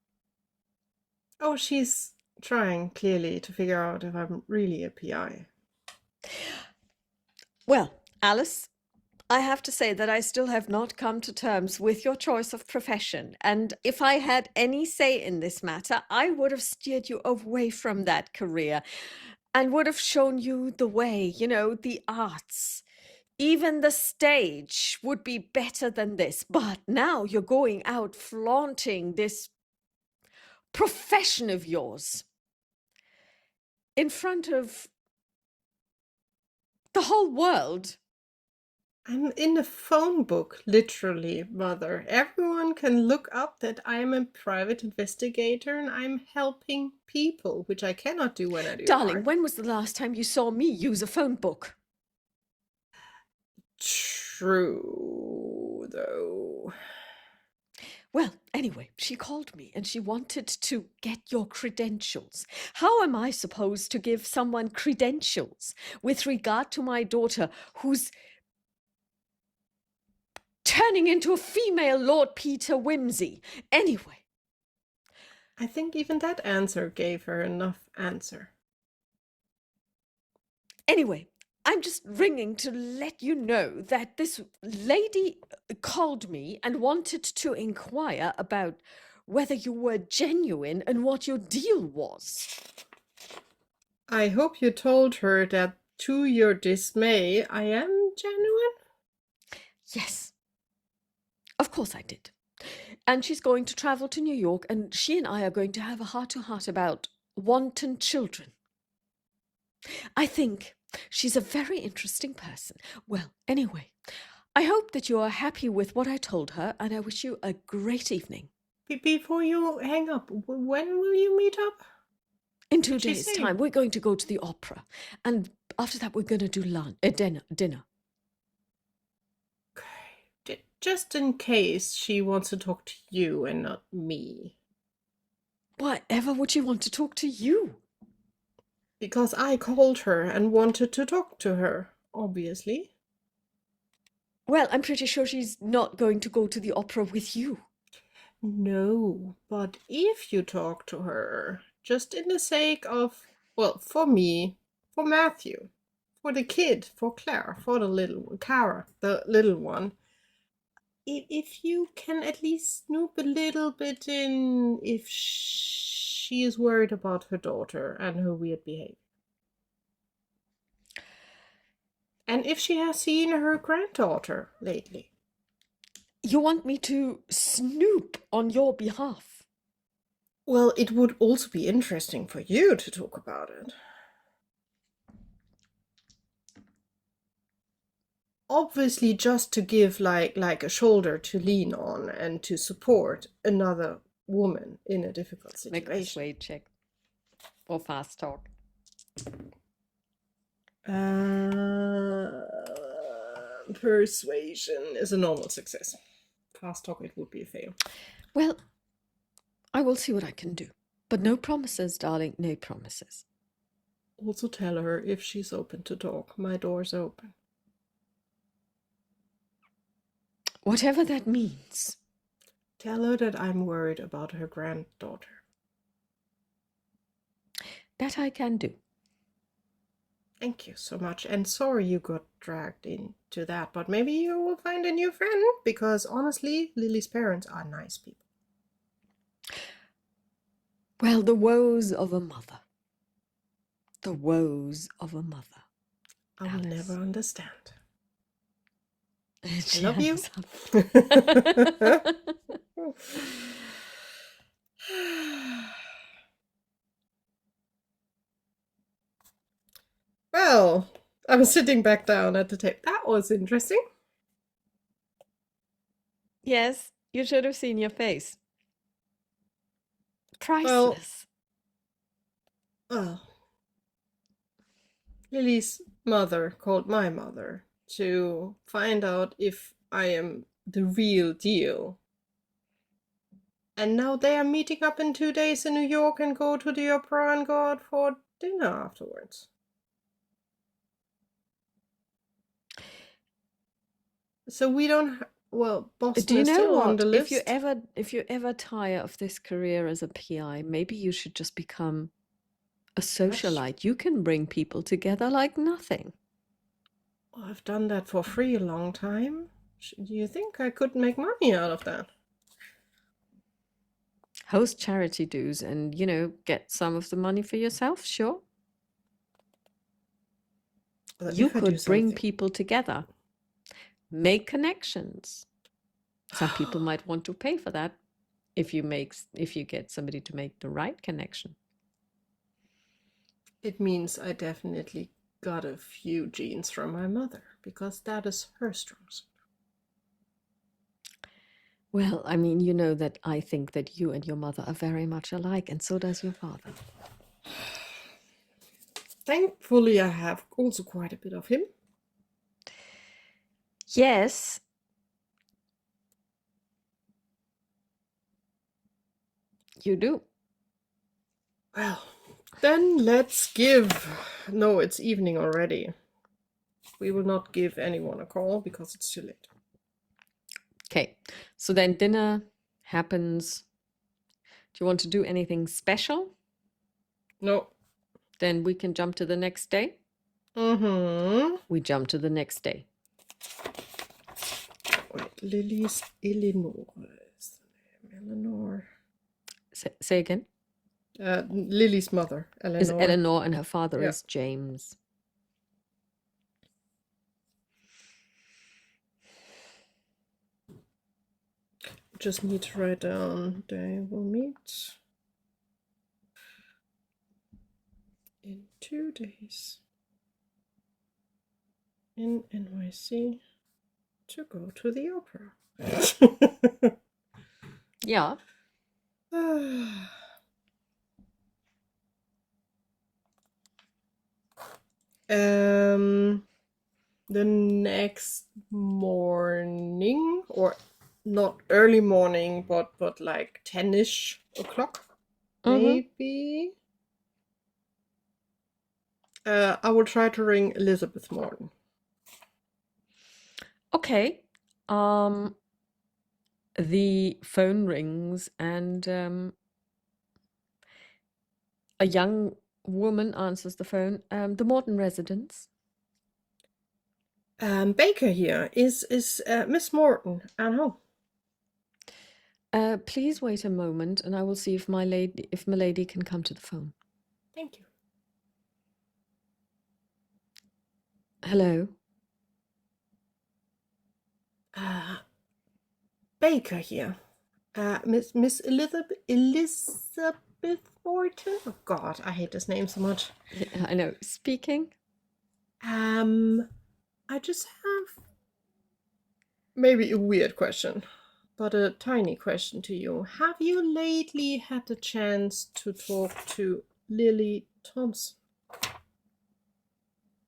Oh, she's trying clearly to figure out if I'm really a PI. Well, Alice, I have to say that I still have not come to terms with your choice of profession. And if I had any say in this matter, I would have steered you away from that career and would have shown you the way, you know, the arts. Even the stage would be better than this. But now you're going out flaunting this profession of yours in front of the whole world. I'm in the phone book, literally, Mother. Everyone can look up that I'm a private investigator and I'm helping people, which I cannot do when I do Darling, art. when was the last time you saw me use a phone book? True, though. Well, anyway, she called me and she wanted to get your credentials. How am I supposed to give someone credentials with regard to my daughter who's turning into a female Lord Peter Wimsey? Anyway. I think even that answer gave her enough answer. Anyway, I'm just ringing to let you know that this lady called me and wanted to inquire about whether you were genuine and what your deal was. I hope you told her that, to your dismay, I am genuine? Yes, of course I did. And she's going to travel to New York, and she and I are going to have a heart-to-heart about wanton children. I think she's a very interesting person. Well, anyway, I hope that you are happy with what I told her, and I wish you a great evening. Before you hang up, when will you meet up? In 2 Did she days' say? time, we're going to go to the opera, and after that, we're going to do dinner. Okay. Just in case she wants to talk to you and not me. Whatever would she want to talk to you? Because I called her and wanted to talk to her, obviously. Well, I'm pretty sure she's not going to go to the opera with you. No, but if you talk to her, just in the sake of, well, for me, for Matthew, for the kid, for Claire, for the little one, Cara, the little one, if you can at least snoop a little bit in if she is worried about her daughter and her weird behavior. And if she has seen her granddaughter lately. You want me to snoop on your behalf? Well, it would also be interesting for you to talk about it. Obviously, just to give like a shoulder to lean on and to support another woman in a difficult situation. Make a persuade check or fast talk. Persuasion is a normal success. Fast talk, it would be a fail. Well, I will see what I can do. But no promises, darling, no promises. Also tell her if she's open to talk. My door's open. Whatever that means. Tell her that I'm worried about her granddaughter. That I can do. Thank you so much. And sorry you got dragged into that, but maybe you will find a new friend, because honestly, Lily's parents are nice people. Well, the woes of a mother. The woes of a mother. I will Alice. never understand. I She love you. hangs up. Well, I'm sitting back down at the table. That was interesting. Yes, you should have seen your face. Well, Priceless. Lily's mother called my mother to find out if I am the real deal. And now they are meeting up in 2 days in New York and go to the opera and go out for dinner afterwards. So we don't. Well, Boston Do you is know still on what? the list. If you ever tire of this career as a PI, maybe you should just become a socialite. You can bring people together like nothing. Well, I've done that for free a long time. Do you think I could make money out of that? Host charity dues and, get some of the money for yourself, sure. Well, You if I do could bring something- people together, make connections. Some people might want to pay for that if you get somebody to make the right connection. It means I definitely got a few genes from my mother, because that is her strong suit. Well, I mean, you know that I think that you and your mother are very much alike, and so does your father. Thankfully, I have also quite a bit of him. Yes. You do. Well, then let's give... No, it's evening already. We will not give anyone a call because it's too late. Okay, so then dinner happens. Do you want to do anything special? No. Then we can jump to the next day. We jump to the next day. Wait, Lily's Eleanor is the name. Eleanor. Say again. Lily's mother, Eleanor. Is Eleanor, and her father Yeah. is James. Just need to write down they will meet in 2 days in NYC to go to the opera. Yeah. The next morning, or not early morning, but like 10-ish o'clock, maybe. I will try to ring Elizabeth Morton. Okay. The phone rings and a young woman answers the phone. The Morton residence. Baker here. Is Miss Morton at home? Please wait a moment, and I will see if Milady can come to the phone. Thank you. Hello. Baker here. Miss Elizabeth Morton. Oh God, I hate this name so much. I know. Speaking. I just have maybe a weird question, but a tiny question to you. Have you lately had the chance to talk to Lily Thompson?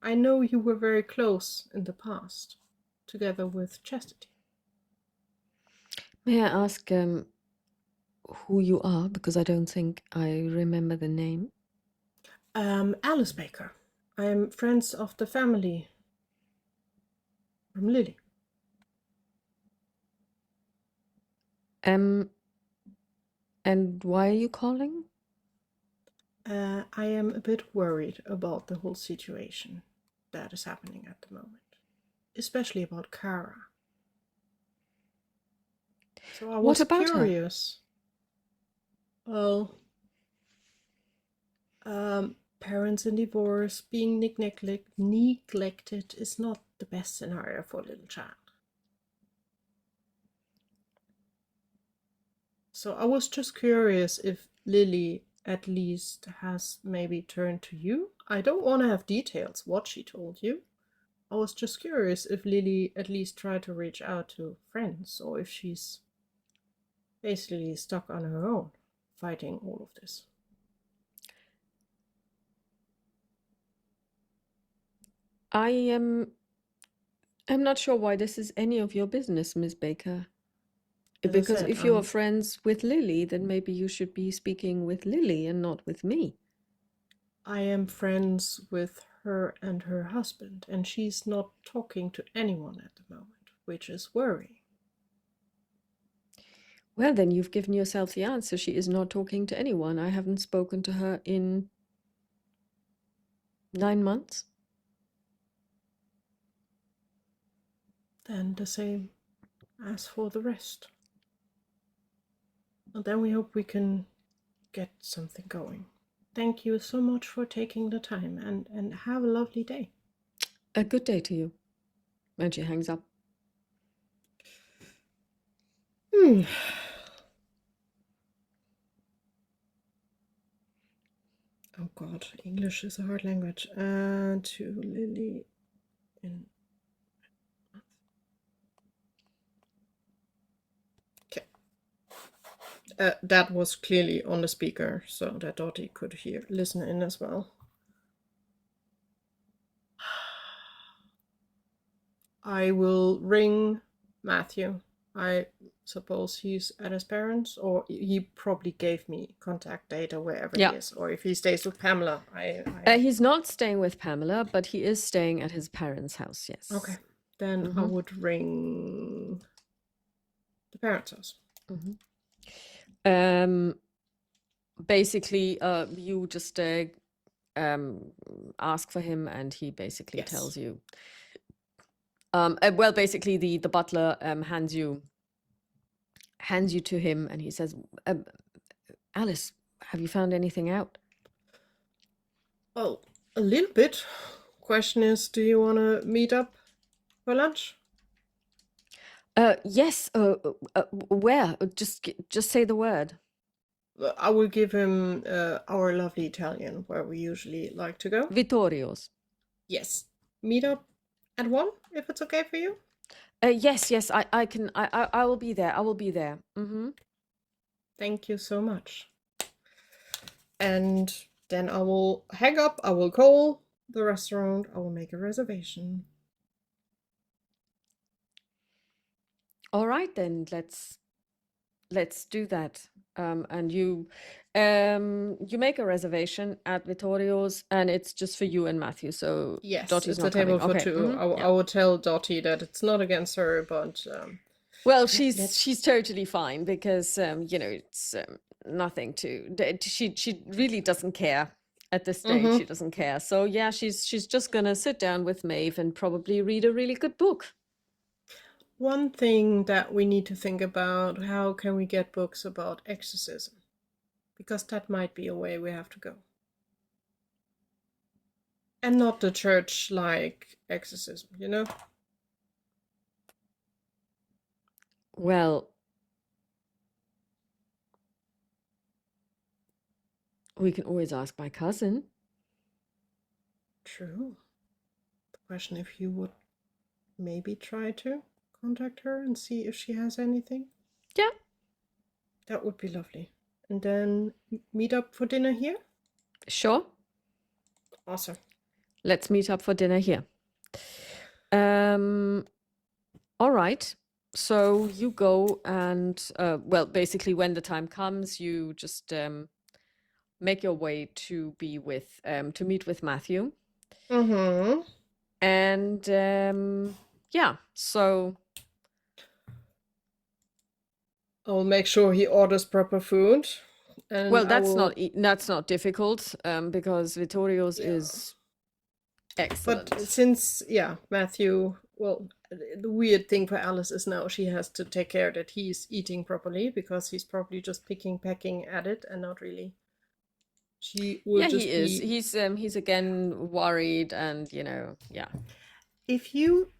I know you were very close in the past, together with Chastity. May I ask who you are? Because I don't think I remember the name. Alice Baker. I'm friends of the family from Lily. And why are you calling? I am a bit worried about the whole situation that is happening at the moment, especially about Kara. So I What was about her? curious. Well, parents in divorce, being neglected is not the best scenario for a little child. So I was just curious if Lily at least has maybe turned to you. I don't want to have details what she told you. I was just curious if Lily at least tried to reach out to friends or if she's basically stuck on her own, fighting all of this. I'm not sure why this is any of your business, Miss Baker. As I Because said, if you're friends with Lily, then maybe you should be speaking with Lily and not with me. I am friends with her and her husband, and she's not talking to anyone at the moment, which is worrying. Well, then you've given yourself the answer. She is not talking to anyone. I haven't spoken to her in 9 months. Then the same as for the rest. And then we hope we can get something going. Thank you so much for taking the time and have a lovely day. A good day to you. And she hangs up. Oh God, English is a hard language. To Lily in. Okay. That was clearly on the speaker, so that Dottie could listen in as well. I will ring Matthew. I suppose he's at his parents, or he probably gave me contact data wherever he is, or if he stays with Pamela. He's not staying with Pamela, but he is staying at his parents' house, yes. Okay, then I would ring the parents' house. Basically, you just ask for him, and he basically tells you. Well, basically, the butler hands you to him, and he says, "Alice, have you found anything out?" Well, a little bit. Question is, do you want to meet up for lunch? Yes. Where? Just say the word. I will give him our lovely Italian, where we usually like to go. Vittorio's. Yes. Meet up at 1, if it's okay for you. Yes. I can. I will be there. I will be there. Thank you so much. And then I will hang up. I will call the restaurant. I will make a reservation. All right, then let's do that. And you make a reservation at Vittorio's, and it's just for you and Matthew. So yes, Dottie's it's not a table coming. for two. I will tell Dottie that it's not against her, but well, she's totally fine because it's nothing to. She really doesn't care at this stage. She doesn't care. So yeah, she's just gonna sit down with Maeve and probably read a really good book. One thing that we need to think about, how can we get books about exorcism? Because that might be a way we have to go. And not the church-like exorcism, you know? Well, we can always ask my cousin. True. The question if you would maybe try to contact her and see if she has anything. Yeah. That would be lovely. And then meet up for dinner here? Sure. Awesome. Let's meet up for dinner here. All right. So you go and, well, basically, when the time comes, you just make your way to to meet with Matthew. Mm-hmm. And yeah, so I'll make sure he orders proper food, and well, I will. that's not difficult because Vittorio's Yeah. is But excellent. since, yeah, Matthew, well, the weird thing for Alice is now she has to take care that he's eating properly because he's probably just pecking at it and not really. She will Yeah, he just is. be. He's again worried and, yeah. If you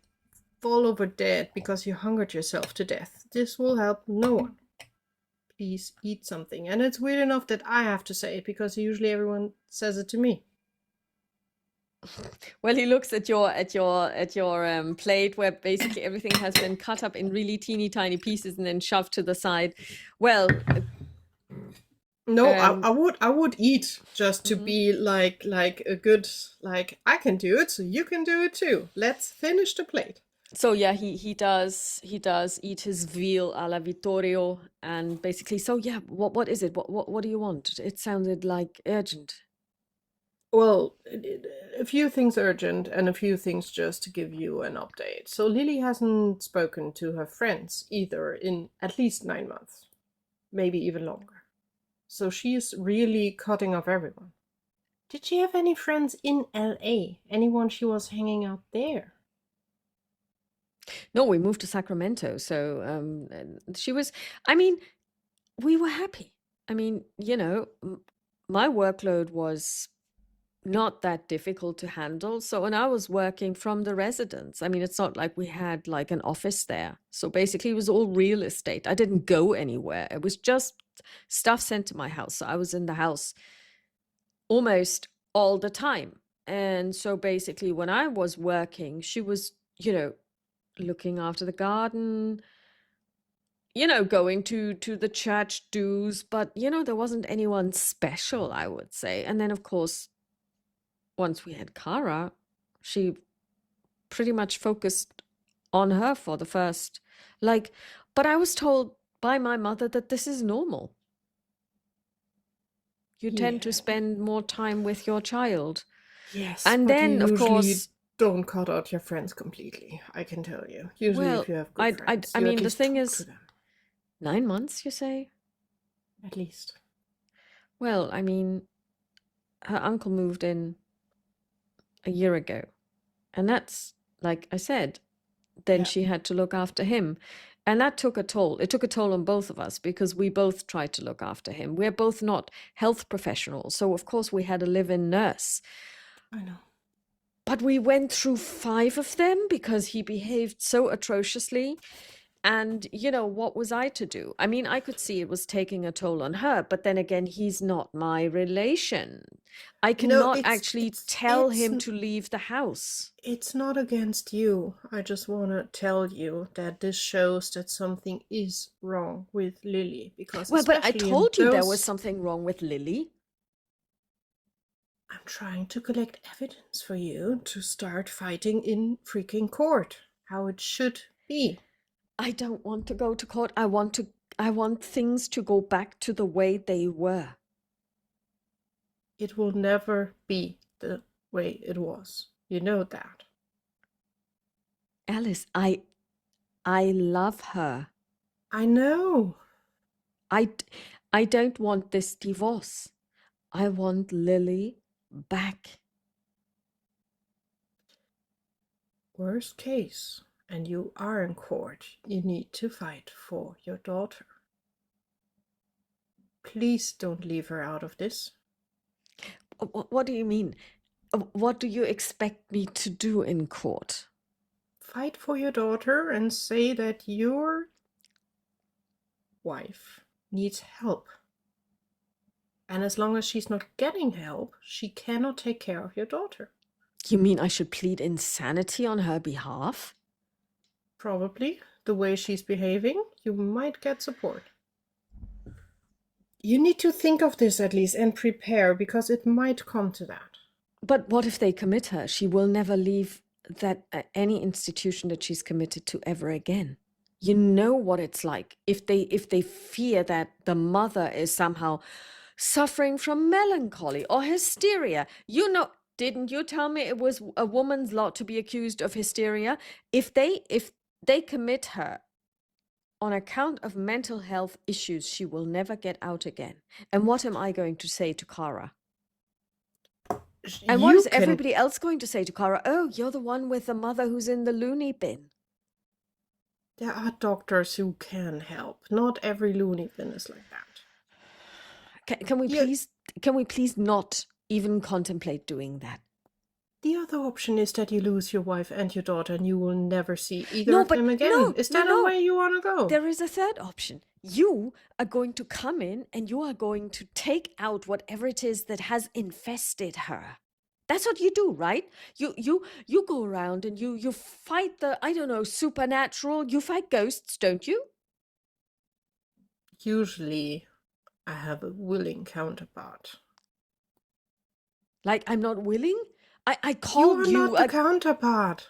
fall over dead because you hungered yourself to death, this will help no one. Please eat something. And it's weird enough that I have to say it because usually everyone says it to me. Well, he looks at your plate where basically everything has been cut up in really teeny tiny pieces and then shoved to the side. Well, No, um, I would eat just to mhm. be like a good, like, I can do it, so you can do it too. Let's finish the plate. So yeah, he does eat his veal alla Vittorio and basically. So yeah, what is it? What do you want? It sounded like urgent. Well, a few things urgent and a few things just to give you an update. So Lily hasn't spoken to her friends either in at least 9 months, maybe even longer. So she's really cutting off everyone. Did she have any friends in LA? Anyone she was hanging out there? No, we moved to Sacramento, so and she was. I mean, we were happy. I mean, my workload was not that difficult to handle. So, and I was working from the residence. I mean, it's not like we had like an office there. So basically, it was all real estate. I didn't go anywhere. It was just stuff sent to my house. So I was in the house almost all the time. And so basically, when I was working, she was, looking after the garden, going to the church dues, but there wasn't anyone special, I would say. And then of course, once we had Kara, she pretty much focused on her for the first, like, but I was told by my mother that this is normal. You tend to Yeah. spend more time with your child. Yes, And but you then, of usually course, don't cut out your friends completely, I can tell you. Usually, if well, you have good I, I, friends, I you at mean, the least thing talk to is, them. 9 months, you say? At least. Well, I mean, her uncle moved in a year ago. And that's, like I said, then Yeah. she had to look after him. And that took a toll. It took a toll on both of us because we both tried to look after him. We're both not health professionals. So, of course, we had a live in nurse. I know. But we went through 5 of them because he behaved so atrociously. And, what was I to do? I mean, I could see it was taking a toll on her, but then again, he's not my relation. I No, cannot it's actually it's tell it's him to leave the house. it's not against you. I just want to tell you that this shows that something is wrong with Lily because Well, but I especially in told you there was those. something wrong with Lily. I'm trying to collect evidence for you to start fighting in freaking court. How it should be. I don't want to go to court. I want things to go back to the way they were. It will never be the way it was. You know that. Alice, I love her. I know. I I don't want this divorce. I want Lily back. Worst case, and you are in court, you need to fight for your daughter. Please don't leave her out of this. What do you mean? What do you expect me to do in court? Fight for your daughter and say that your wife needs help. And as long as she's not getting help, she cannot take care of your daughter. You mean I should plead insanity on her behalf? Probably, the way she's behaving, you might get support. You need to think of this at least and prepare because it might come to that. But what if they commit her? She will never leave that any institution that she's committed to ever again. You know what it's like if they fear that the mother is somehow suffering from melancholy or hysteria. You know, didn't you tell me it was a woman's lot to be accused of hysteria? If they commit her on account of mental health issues, she will never get out again. And what am I going to say to Kara? And what You is can. everybody else going to say to Kara? Oh, you're the one with the mother who's in the loony bin. There are doctors who can help. Not every loony bin is like that. Can we You- please not even contemplate doing that? The other option is that you lose your wife and your daughter and you will never see either No, of but them again. no, Is no, that no. a way you want to go? There is a third option. You are going to come in and you are going to take out whatever it is that has infested her. That's what you do, right? You go around and you fight the, I don't know, supernatural. You fight ghosts, don't you? Usually, I have a willing counterpart. Like, I'm not willing? I You called are you not the counterpart.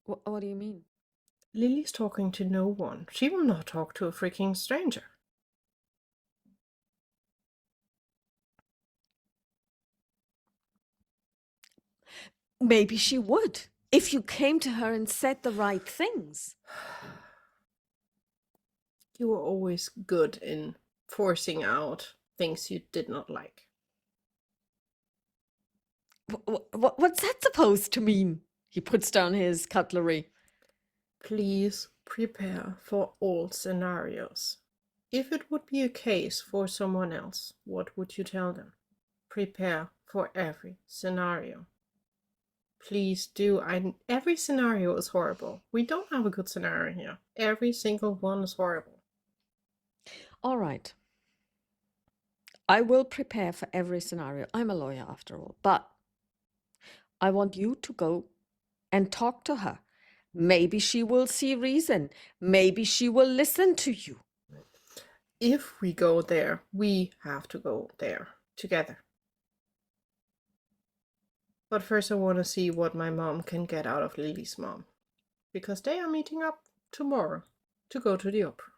what do you mean? Lily's talking to no one. She will not talk to a freaking stranger. Maybe she would, if you came to her and said the right things. You were always good in forcing out things you did not like. What's that supposed to mean? He puts down his cutlery. Please prepare for all scenarios. If it would be a case for someone else, what would you tell them? Prepare for every scenario. Please do. Every scenario is horrible. We don't have a good scenario here. Every single one is horrible. All right. I will prepare for every scenario. I'm a lawyer after all. But I want you to go and talk to her. Maybe she will see reason. Maybe she will listen to you. If we go there, we have to go there together. But first I want to see what my mom can get out of Lily's mom. Because they are meeting up tomorrow to go to the opera.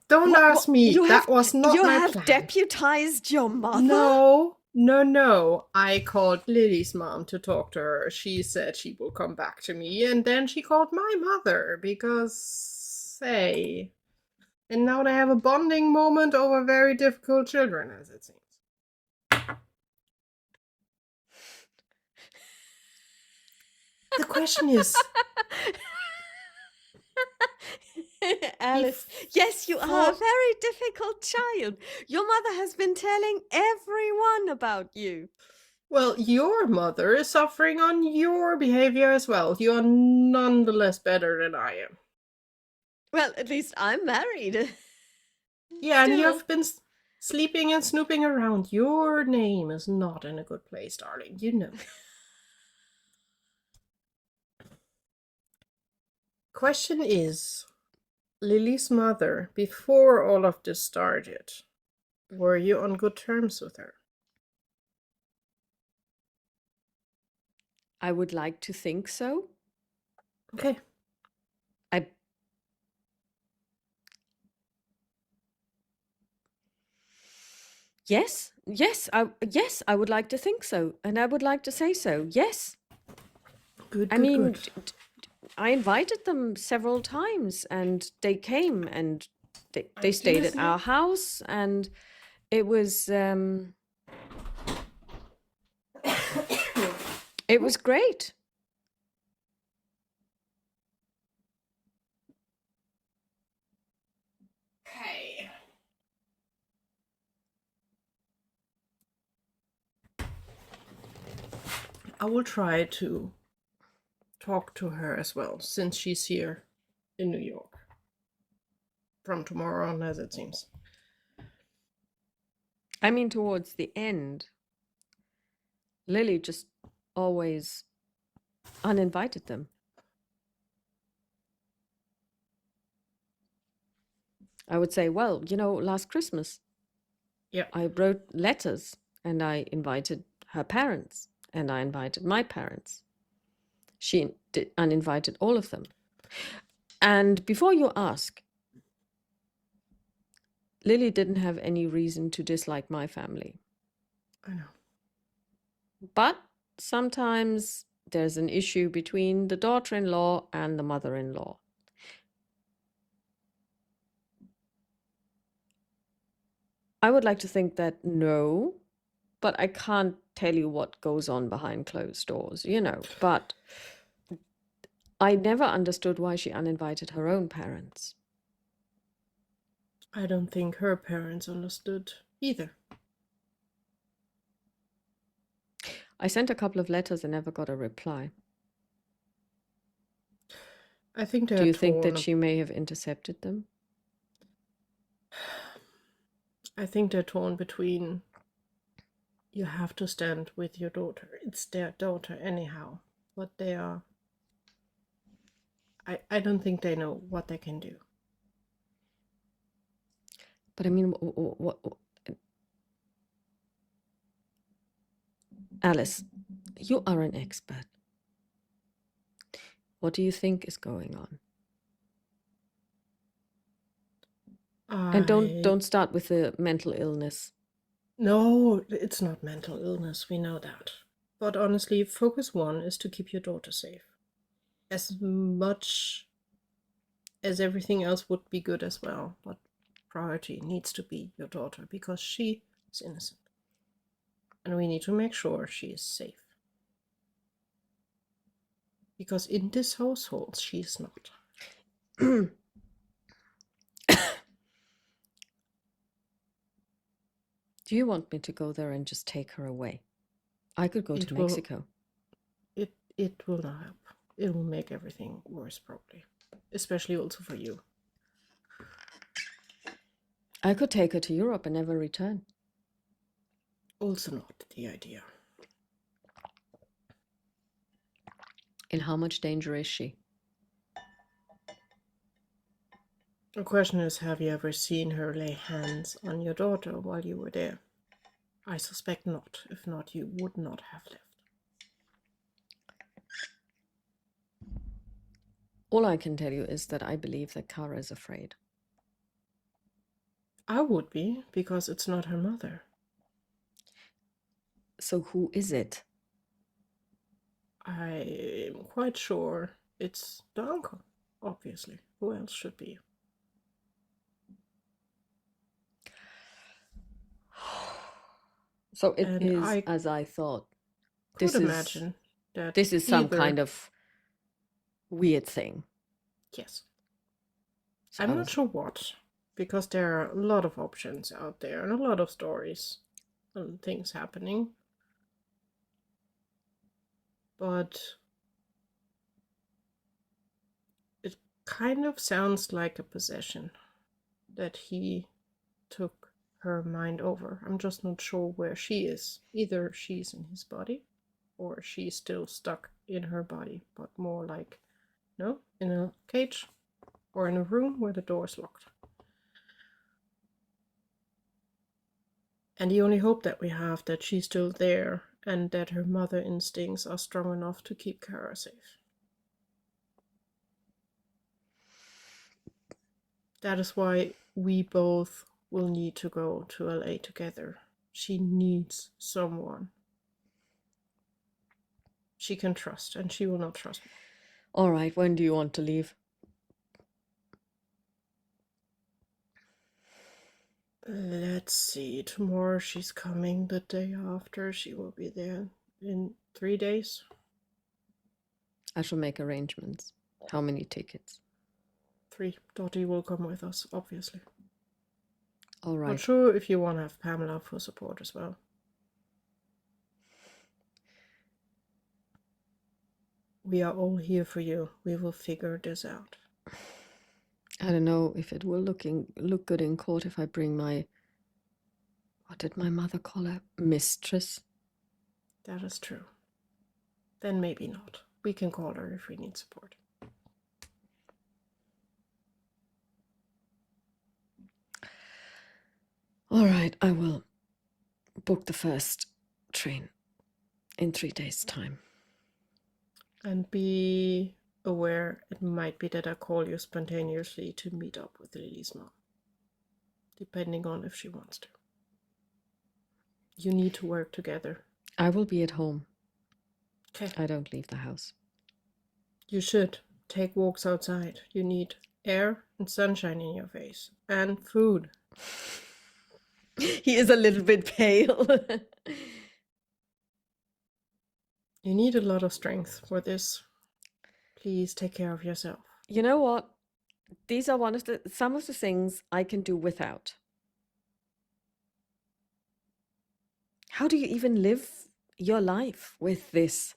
Don't ask me. That was not my plan. You have deputized your mother? No. I called Lily's mom to talk to her. She said she will come back to me. And then she called my mother because, hey. And now they have a bonding moment over very difficult children, as it seems. The question is... Alice, yes, you are a very difficult child. Your mother has been telling everyone about you. Well, your mother is suffering on your behavior as well. You are nonetheless better than I am. Well, at least I'm married. Yeah, and you Still. have been sleeping and snooping around. Your name is not in a good place, darling. You know. Question is, Lily's mother, before all of this started, were you on good terms with her? I would like to think so. Okay. Yes, I would like to think so, and I would like to say so. Yes. Good. I mean, I invited them several times, and they came, and they stayed at our house, and it was it was great. Okay. I will try to talk to her as well, since she's here in New York. From tomorrow on, as it seems. I mean, towards the end, Lily just always uninvited them. I would say, well, last Christmas, Yeah. I wrote letters and I invited her parents and I invited my parents. She uninvited all of them. And before you ask, Lily didn't have any reason to dislike my family. I know. But sometimes there's an issue between the daughter-in-law and the mother-in-law. I would like to think that no, but I can't tell you what goes on behind closed doors, But I never understood why she uninvited her own parents. I don't think her parents understood either. I sent a couple of letters and never got a reply. I think Do they're you think torn. that she may have intercepted them? I think they're torn between you have to stand with your daughter. It's their daughter anyhow. But they are. I don't think they know what they can do. But I mean, what Alice, you are an expert. What do you think is going on? And don't start with the mental illness. No, it's not mental illness, we know that. But honestly, focus one is to keep your daughter safe. As much as everything else would be good as well, but priority needs to be your daughter because she is innocent. And we need to make sure she is safe. Because in this household, she is not. Do you want me to go there and just take her away? I could go to Mexico. It will not help. It will make everything worse, probably. Especially also for you. I could take her to Europe and never return. Also not the idea. In how much danger is she? The question is, have you ever seen her lay hands on your daughter while you were there? I suspect not. If not, you would not have left. All I can tell you is that I believe that Kara is afraid. I would be, because it's not her mother. So who is it? I am quite sure it's the uncle, obviously. Who else should be? So it is as I thought. Could imagine that this is some kind of weird thing. Yes. So I'm not sure what, because there are a lot of options out there and a lot of stories and things happening. But it kind of sounds like a possession that he took her mind over. I'm just not sure where she is. Either she's in his body or she's still stuck in her body, but more like, no, in a cage or in a room where the door is locked. And the only hope that we have that she's still there and that her mother instincts are strong enough to keep Kara safe. That is why we both will need to go to LA together. She needs someone she can trust, and she will not trust me. All right, when do you want to leave? Let's see, tomorrow she's coming, the day after she will be there in 3 days. I shall make arrangements. How many tickets? 3. Dottie will come with us, obviously. All right. Not sure if you want to have Pamela for support as well. We are all here for you. We will figure this out. I don't know if it will look good in court if I bring my, what did my mother call her? Mistress. That is true. Then maybe not. We can call her if we need support. All right, I will book the first train in 3 days' time. And be aware it might be that I call you spontaneously to meet up with Lily's mom, depending on if she wants to. You need to work together. I will be at home. Okay. I don't leave the house. You should take walks outside. You need air and sunshine in your face and food. He is a little bit pale. You need a lot of strength for this. Please take care of yourself. You know what? These are some of the things I can do without. How do you even live your life with this?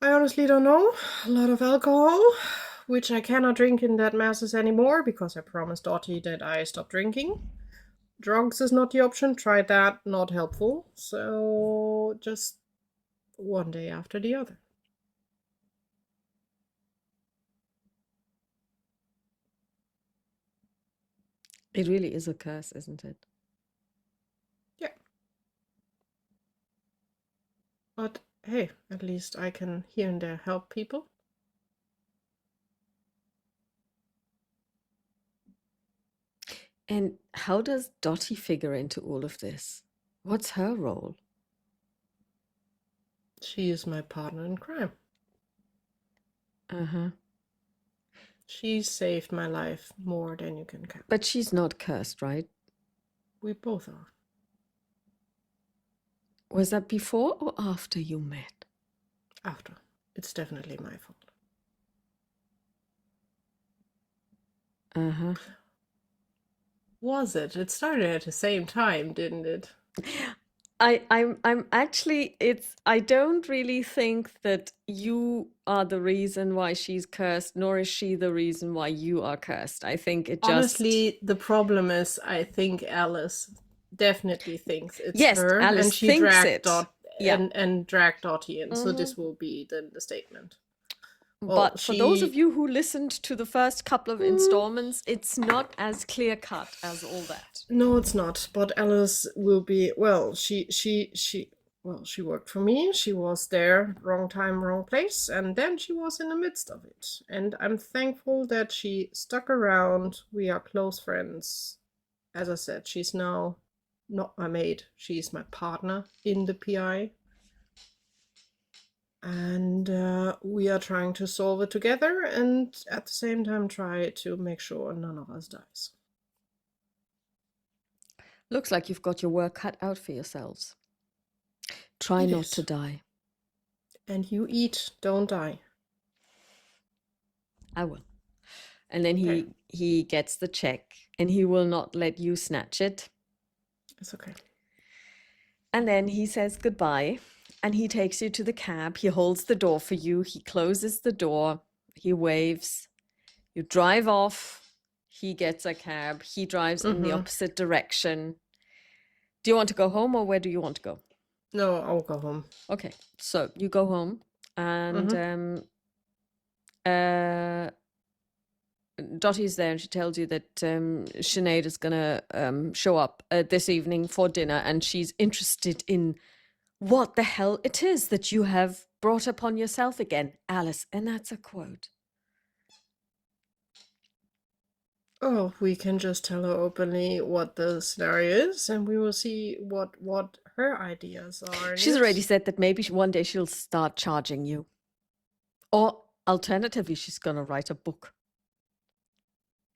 I honestly don't know. A lot of alcohol, which I cannot drink in that masses anymore because I promised Dottie that I stop drinking. Drugs is not the option. Tried that, not helpful. So just one day after the other. It really is a curse, isn't it? Yeah. But hey, at least I can here and there help people. And how does Dottie figure into all of this? What's her role? She is my partner in crime. Uh-huh. She saved my life more than you can count. But she's not cursed, right? We both are. Was that before or after you met? After. It's definitely my fault. Uh-huh. Was it? It started at the same time, didn't it? I'm actually, I don't really think that you are the reason why she's cursed, nor is she the reason why you are cursed. I think it just... Honestly, the problem is I think Alice definitely thinks it's Yes, her, Alice and she thinks dragged it. Dot Yeah. and dragged Dottie in. So this will be the statement. Well, But for those of you who listened to the first couple of installments, it's not as clear-cut as all that. No, it's not. But Alice will be, well, she worked for me. She was there, wrong time, wrong place, and then she was in the midst of it. And I'm thankful that she stuck around. We are close friends. As I said, she's now not my maid. She's my partner in the PI. And we are trying to solve it together and at the same time try to make sure none of us dies. Looks like you've got your work cut out for yourselves. Try It not is. to die. And you eat, don't die. I will. And then Okay. he gets the check and he will not let you snatch it. It's okay. And then he says goodbye and he takes you to the cab. He holds the door for you. He closes the door. He waves. You drive off. He gets a cab. He drives in the opposite direction. Do you want to go home or where do you want to go? No, I'll go home. Okay, so you go home and Dottie's there and she tells you that Sinead is going to show up this evening for dinner and she's interested in what the hell it is that you have brought upon yourself again, Alice. And that's a quote. Oh, we can just tell her openly what the scenario is and we will see what her ideas are. She's already said that maybe one day she'll start charging you. Or alternatively, she's going to write a book.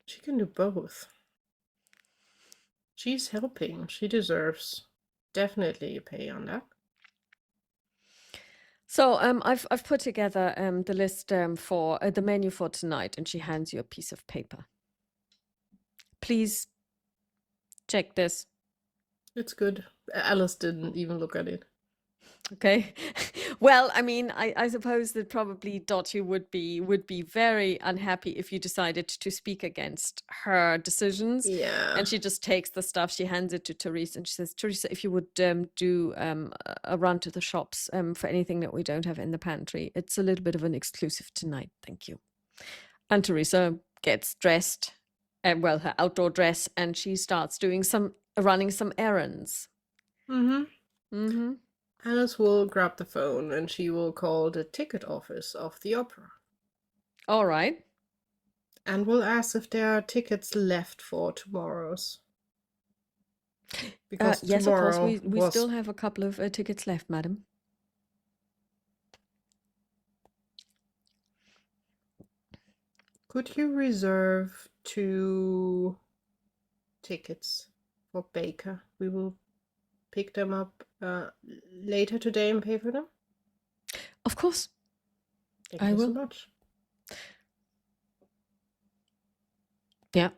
She can do both. She's helping. She deserves definitely a pay on that. So I've put together the list for the menu for tonight, and she hands you a piece of paper. Please check this. It's good. Alice didn't even look at it. Okay. Well, I mean, I suppose that probably Dottie would be very unhappy if you decided to speak against her decisions. Yeah. And she just takes the stuff, she hands it to Teresa, and she says, Teresa, if you would do a run to the shops for anything that we don't have in the pantry. It's a little bit of an exclusive tonight. Thank you. And Teresa gets dressed well, her outdoor dress, and she starts running some errands. Mm-hmm. Mm-hmm. Alice will grab the phone and she will call the ticket office of the opera All right. and will ask if there are tickets left for tomorrow's. Because Yes, of course. tomorrow We was. still have a couple of tickets left, madam. Could you reserve 2 tickets for Baker? We will pick them up later today and pay for them. Of course. Thank I you so will. much. Yeah.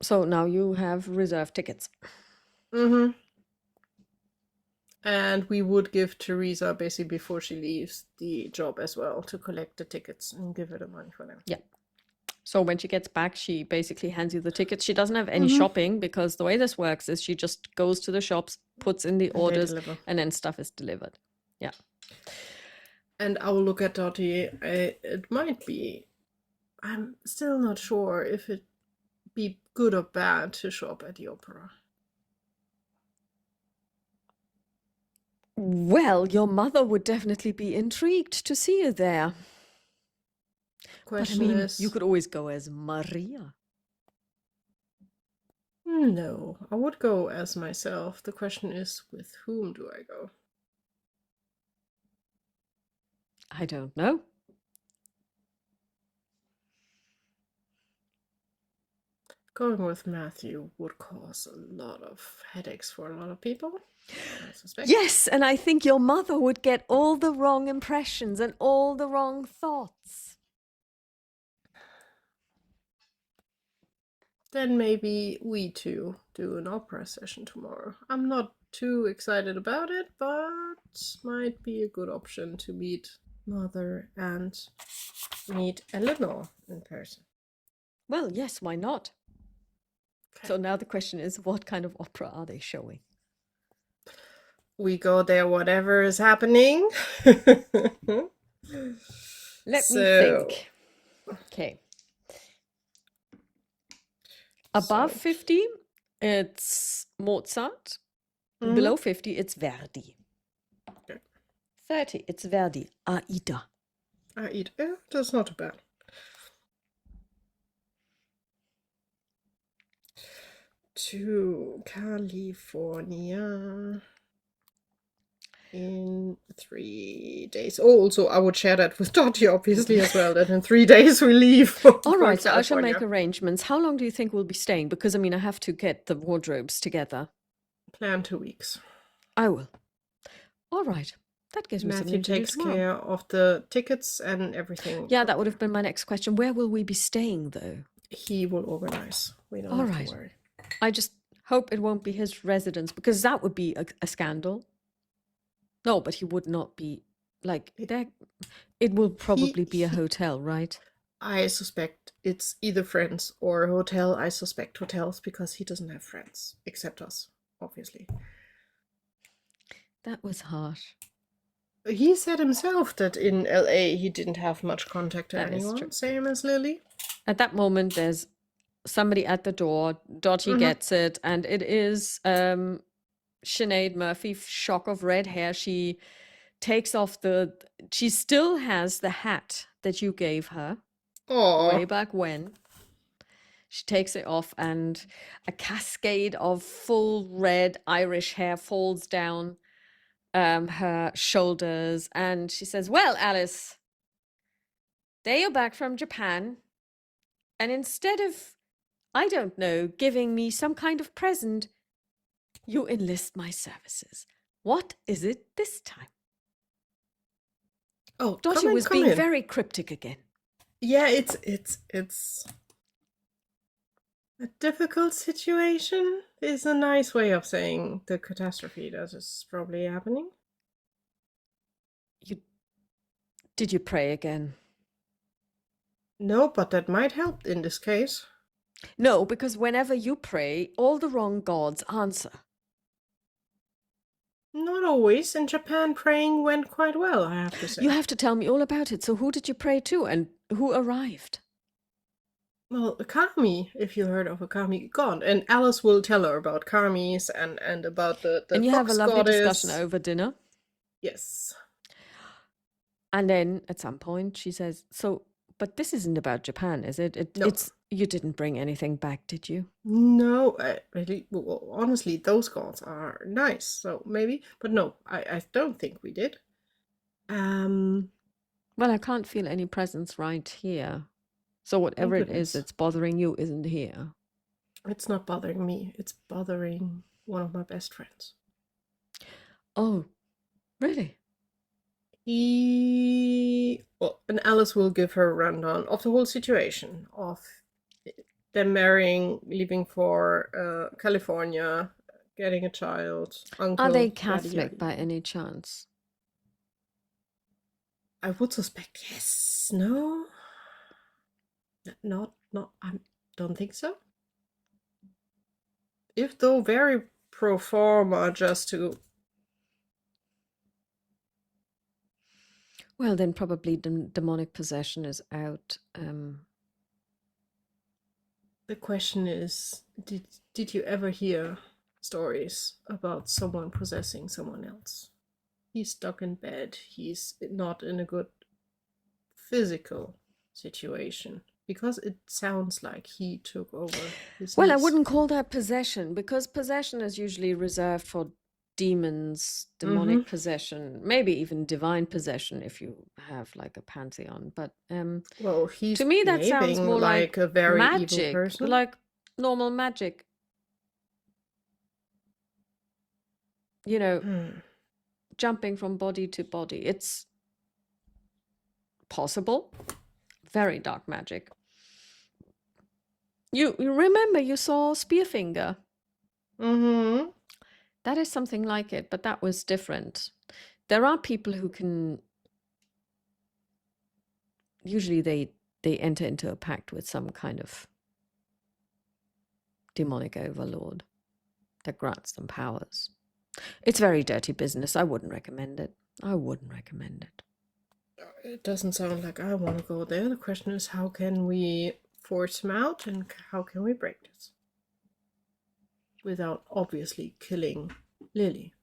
So now you have reserved tickets. Mm-hmm. And we would give Teresa basically before she leaves the job as well to collect the tickets and give her the money for them. Yeah. So when she gets back, she basically hands you the tickets. She doesn't have any Mhm. shopping because the way this works is she just goes to the shops, puts in the And they orders, deliver. and then stuff is delivered. Yeah. And I will look at Dottie. It might be. I'm still not sure if it be good or bad to shop at the opera. Well, your mother would definitely be intrigued to see you there. But I Question mean, is, you could always go as Maria. no, I would go as myself. The question is, with whom do I go? I don't know. Going with Matthew would cause a lot of headaches for a lot of people, I suspect. Yes, and I think your mother would get all the wrong impressions and all the wrong thoughts. Then maybe we two do an opera session tomorrow. I'm not too excited about it, but might be a good option to meet Mother and meet Eleanor in person. Well, yes, why not? Okay. So now the question is, what kind of opera are they showing? We go there, whatever is happening. Let me think. Okay. Above 50, it's Mozart. Mhm. Below 50, it's Verdi. Okay. 30, it's Verdi. Aida. Aida. Yeah, that's not bad. To California in 3 days. Oh, also, I would share that with Dottie, obviously, as well, that in 3 days we leave. All right, so I shall make arrangements. How long do you think we'll be staying? Because, I mean, I have to get the wardrobes together. Plan 2 weeks. I will. All right. That gives me Matthew something to do takes tomorrow. care of the tickets and everything. Yeah, that would have been my next question. Where will we be staying, though? He will organize. We don't All have right. to worry. I just hope it won't be his residence, because that would be a scandal. No, but he would not be, like, there. It will probably be a hotel, right? I suspect it's either friends or a hotel. I suspect hotels because he doesn't have friends, except us, obviously. That was harsh. He said himself that in LA he didn't have much contact to That is anyone, true. same as Lily. At that moment, there's somebody at the door. Dottie gets it, and it is Sinead Murphy, shock of red hair. She takes off she still has the hat that you gave her way back when. She takes it off, and a cascade of full red Irish hair falls down her shoulders, and she says, "Well, Alice, there you're back from Japan, and instead of, I don't know, giving me some kind of present, you enlist my services. What is it this time?" Oh, Dottie was being very cryptic again. Yeah, it's a difficult situation. Is a nice way of saying the catastrophe that is probably happening. Did you pray again? No, but that might help in this case. No, because whenever you pray, all the wrong gods answer. Not always. In Japan, praying went quite well, I have to say. You have to tell me all about it. So who did you pray to, and who arrived? Well, a kami, if you heard of a kami god, and Alice will tell her about kamis and about the And you have a fox lovely discussion goddess. over dinner. Yes. And then at some point she says, so, but this isn't about Japan, is it? No. It's, you didn't bring anything back, did you? No, really, well, honestly, those gods are nice, so maybe, but no, I don't think we did. Um, Well, I can't feel any presence right here. So thank whatever it is goodness. that's bothering you isn't here. It's not bothering me, it's bothering one of my best friends. Oh, really? Well, and Alice will give her a rundown of the whole situation of them marrying, leaving for California, getting a child, Are they uncle, yada yada Catholic by yada. any chance? I would suspect yes. No, not. I don't think so. If though very pro forma, just to. Well, then probably demonic possession is out. The question is, did you ever hear stories about someone possessing someone else? He's stuck in bed. He's not in a good physical situation because it sounds like he took over his Well, I niece. wouldn't call that possession because possession is usually reserved for demons, Mm-hmm. demonic possession, maybe even divine possession if you have like a pantheon. But Well, he's to me, that sounds behaving more like like a very evil magic, person. like normal magic. You know, Hmm. jumping from body to body. It's possible. Very dark magic. You remember you saw Spearfinger. Mm-hmm. That is something like it, but that was different. There are people who can usually they enter into a pact with some kind of demonic overlord that grants them powers. It's very dirty business. I wouldn't recommend it. I wouldn't recommend it. It doesn't sound like I want to go there. The question is, how can we force him out, and how can we break this without obviously killing Lily?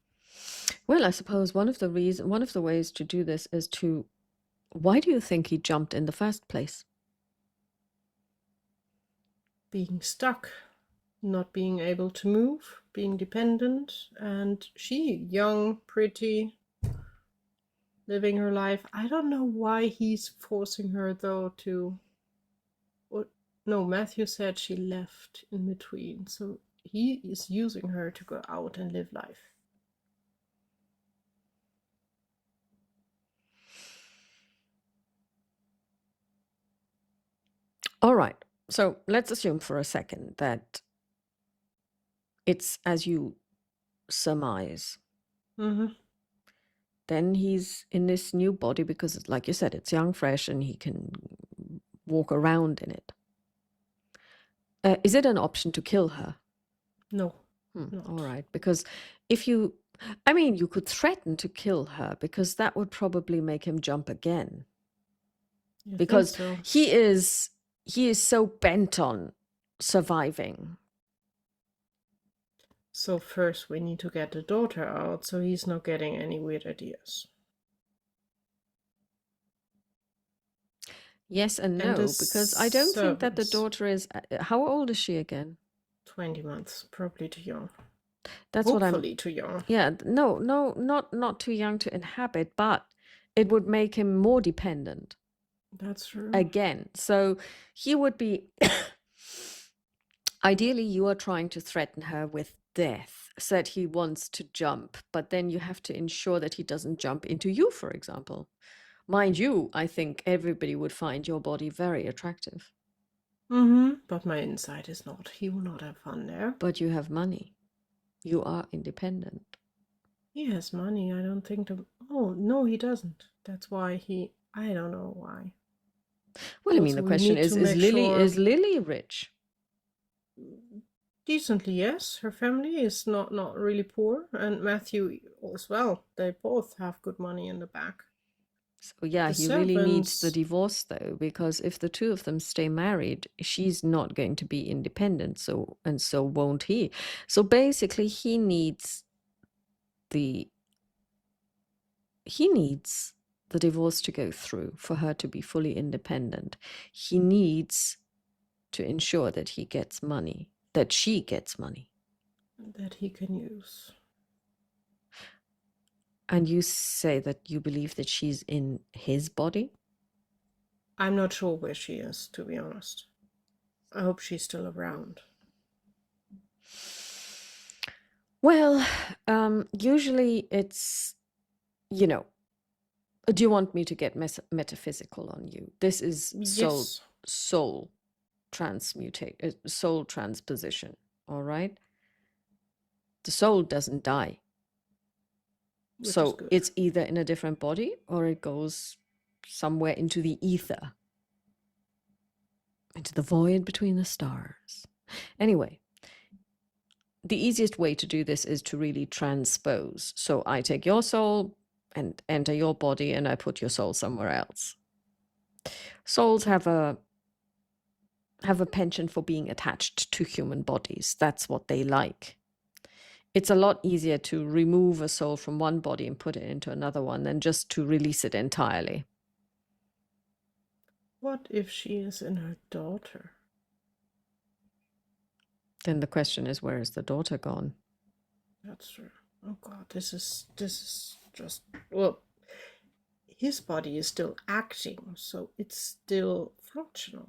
Well, I suppose one of the ways to do this is to, why do you think he jumped in the first place? Being stuck, not being able to move, being dependent, and she, young, pretty, living her life. I don't know why he's forcing her though to. What? No, Matthew said she left in between, so he is using her to go out and live life. All right. So let's assume for a second that it's as you surmise. Mm-hmm. Then he's in this new body because, like you said, it's young, fresh, and he can walk around in it. Is it an option to kill her? No, All not. right. Because if you, I mean, you could threaten to kill her because that would probably make him jump again. You think Because so? he is so bent on surviving. So first we need to get the daughter out so he's not getting any weird ideas. Yes and And the no, because I don't think that the servants. daughter is. How old is she again? 20 months, probably too young. That's what I'm. Hopefully too young. Yeah, no, not too young to inhabit, but it would make him more dependent That's true. again. So he would be. Ideally, you are trying to threaten her with death, said he wants to jump, but then you have to ensure that he doesn't jump into you, for example. Mind you, I think everybody would find your body very attractive. Mm-hmm. But my inside is not. He will not have fun there. But you have money. You are independent. He has money. I don't think the. Oh, no, he doesn't. That's why he. I don't know why. Well, I mean, Also, the we question need to make Lily sure. is Lily rich? Decently, yes. Her family is not really poor, and Matthew as well. They both have good money in the back. So yeah, The he really needs the servants, divorce though, because if the two of them stay married, she's not going to be independent, so won't he. So basically the he needs the divorce to go through for her to be fully independent. He needs to ensure that he gets money, that she gets money. that he can use. And you say that you believe that she's in his body? I'm not sure where she is, to be honest. I hope she's still around. Well, usually it's, you know, do you want me to get metaphysical on you? This is Yes, soul soul transposition, all right? The soul doesn't die. which is So good. it's either in a different body or it goes somewhere into the ether, into the void between the stars. Anyway, the easiest way to do this is to really transpose. So I take your soul and enter your body and I put your soul somewhere else. Souls have a penchant for being attached to human bodies. That's what they like. It's a lot easier to remove a soul from one body and put it into another one than just to release it entirely. What if she is in her daughter? Then the question is, where is the daughter gone? That's true. Oh God, this is just, well, his body is still acting, so it's still functional.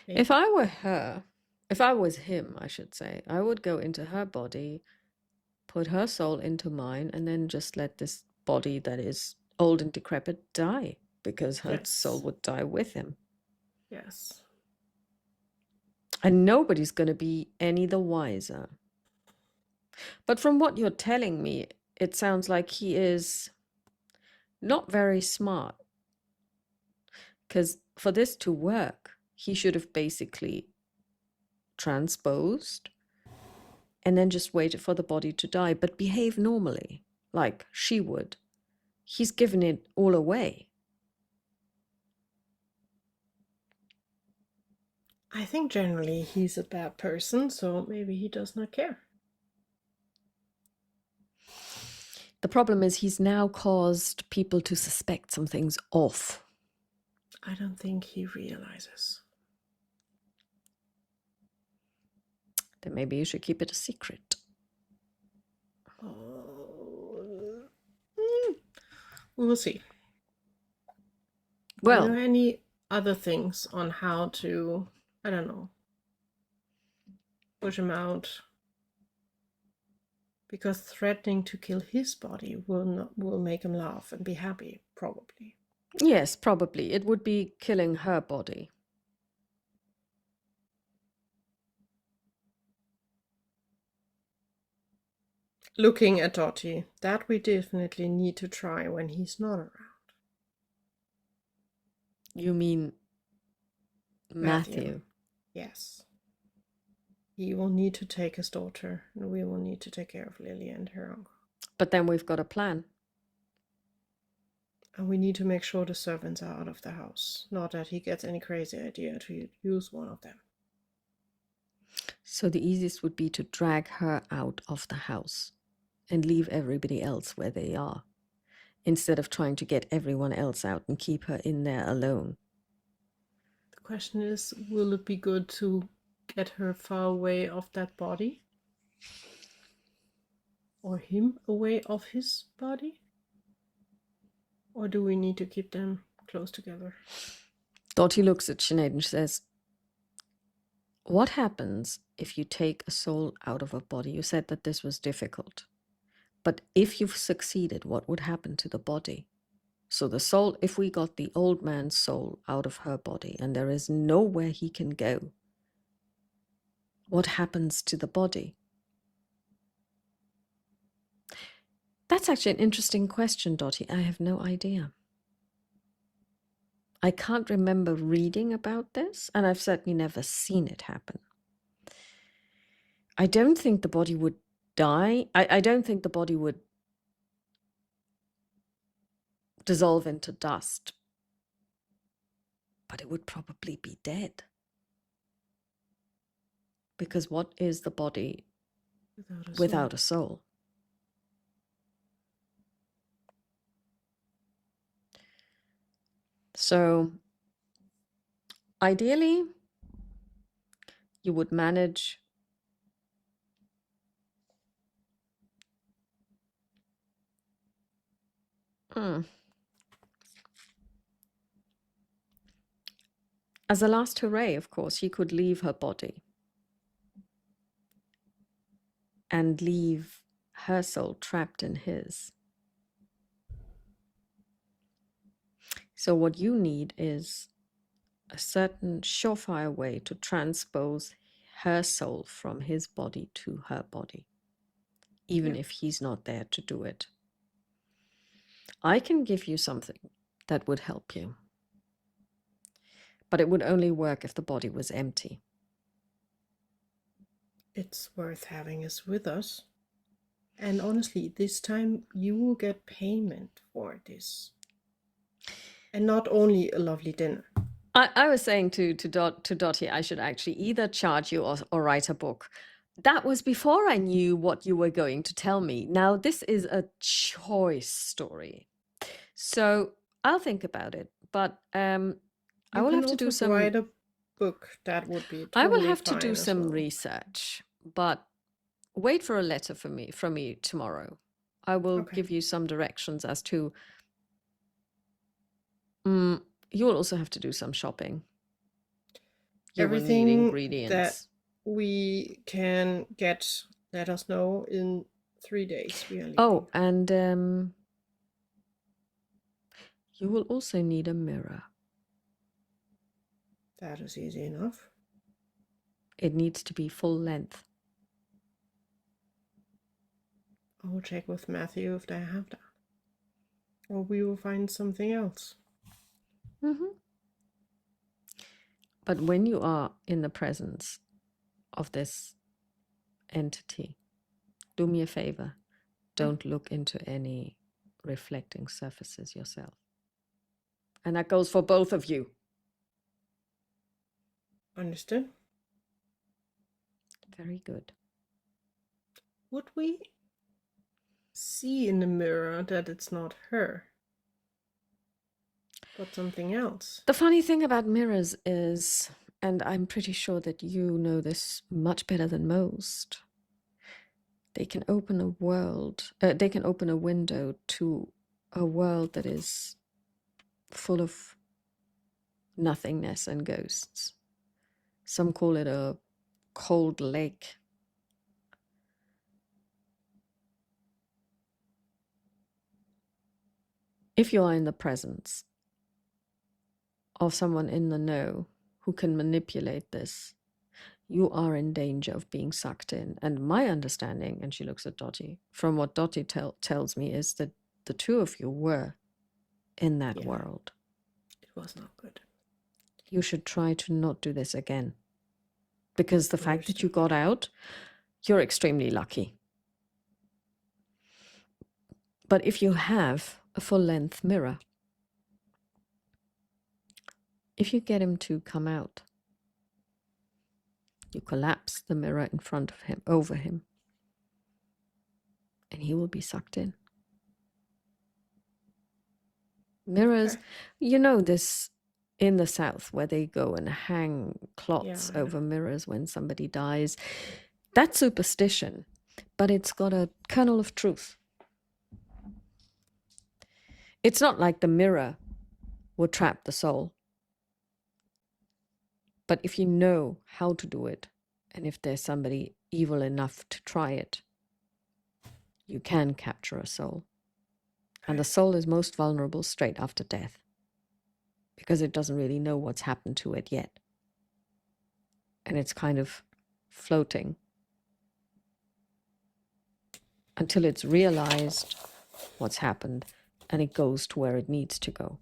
If I were her, if I was him, I should say, I would go into her body, put her soul into mine, and then just let this body that is old and decrepit die, because her soul Yes. would die with him. Yes. And nobody's going to be any the wiser. But from what you're telling me, it sounds like he is not very smart. Because for this to work, he should have basically transposed and then just waited for the body to die, but behave normally, like she would. He's given it all away. I think generally he's a bad person, so maybe he does not care. The problem is he's now caused people to suspect something's off. I don't think he realizes. Then maybe you should keep it a secret. Oh. We will see. Well, Do you know any other things on how to, I don't know, push him out? Because threatening to kill his body will make him laugh and be happy, probably. yes, probably. It would be killing her body. Looking at Dottie, that we definitely need to try when he's not around. You mean Matthew? Yes. He will need to take his daughter, and we will need to take care of Lily and her uncle. But then we've got a plan. And we need to make sure the servants are out of the house. Not that he gets any crazy idea to use one of them. So the easiest would be to drag her out of the house and leave everybody else where they are, instead of trying to get everyone else out and keep her in there alone. The question is, will it be good to get her far away of that body? Or him away of his body? Or do we need to keep them close together? Dottie looks at Sinead and says, what happens if you take a soul out of a body? You said that this was difficult. But if you've succeeded, what would happen to the body? So the soul, if we got the old man's soul out of her body and there is nowhere he can go, what happens to the body? That's actually an interesting question, Dottie. I have no idea. I can't remember reading about this, and I've certainly never seen it happen. I don't think the body would die. I don't think the body would dissolve into dust, but it would probably be dead. Because what is the body without a soul? So ideally, you would manage as a last hooray, of course, she could leave her body and leave her soul trapped in his. So what you need is a certain surefire way to transpose her soul from his body to her body, even if he's not there to do it. I can give you something that would help you, but it would only work if the body was empty. It's worth having us with us. And honestly, this time you will get payment for this. And not only a lovely dinner. I was saying to Dottie, I should actually either charge you or write a book. That was before I knew what you were going to tell me. Now, this is a choice story. So I'll think about it. But I will have to do some... write a book. That would be totally I will have to fine do as some well. research. But wait for a letter from me tomorrow. I will give you some directions as to... you will also have to do some shopping. You will need ingredients. That we can get, let us know in 3 days. We are leaving. Oh, and you will also need a mirror. That is easy enough. It needs to be full length. I will check with Matthew if they have that. Or we will find something else. But when you are in the presence of this entity, do me a favor. Don't look into any reflecting surfaces yourself. And that goes for both of you. Understood? Very good. Would we see in the mirror that it's not her, but something else? The funny thing about mirrors is, and I'm pretty sure that you know this much better than most, they can open a world, they can open a window to a world that is full of nothingness and ghosts. Some call it a cold lake. If you are in the presence of someone in the know who can manipulate this, you are in danger of being sucked in. And my understanding, and she looks at Dottie, from what Dottie tells me, is that the two of you were in that world. It was not good. You should try to not do this again. Because the fact that you got out, you're extremely lucky. But if you have a full-length mirror, if you get him to come out, you collapse the mirror in front of him, over him, and he will be sucked in. Mirrors, you know this in the South where they go and hang cloths over mirrors when somebody dies. That's superstition, but it's got a kernel of truth. It's not like the mirror would trap the soul. But if you know how to do it, and if there's somebody evil enough to try it, you can capture a soul. And the soul is most vulnerable straight after death, because it doesn't really know what's happened to it yet. And it's kind of floating until it's realized what's happened, and it goes to where it needs to go.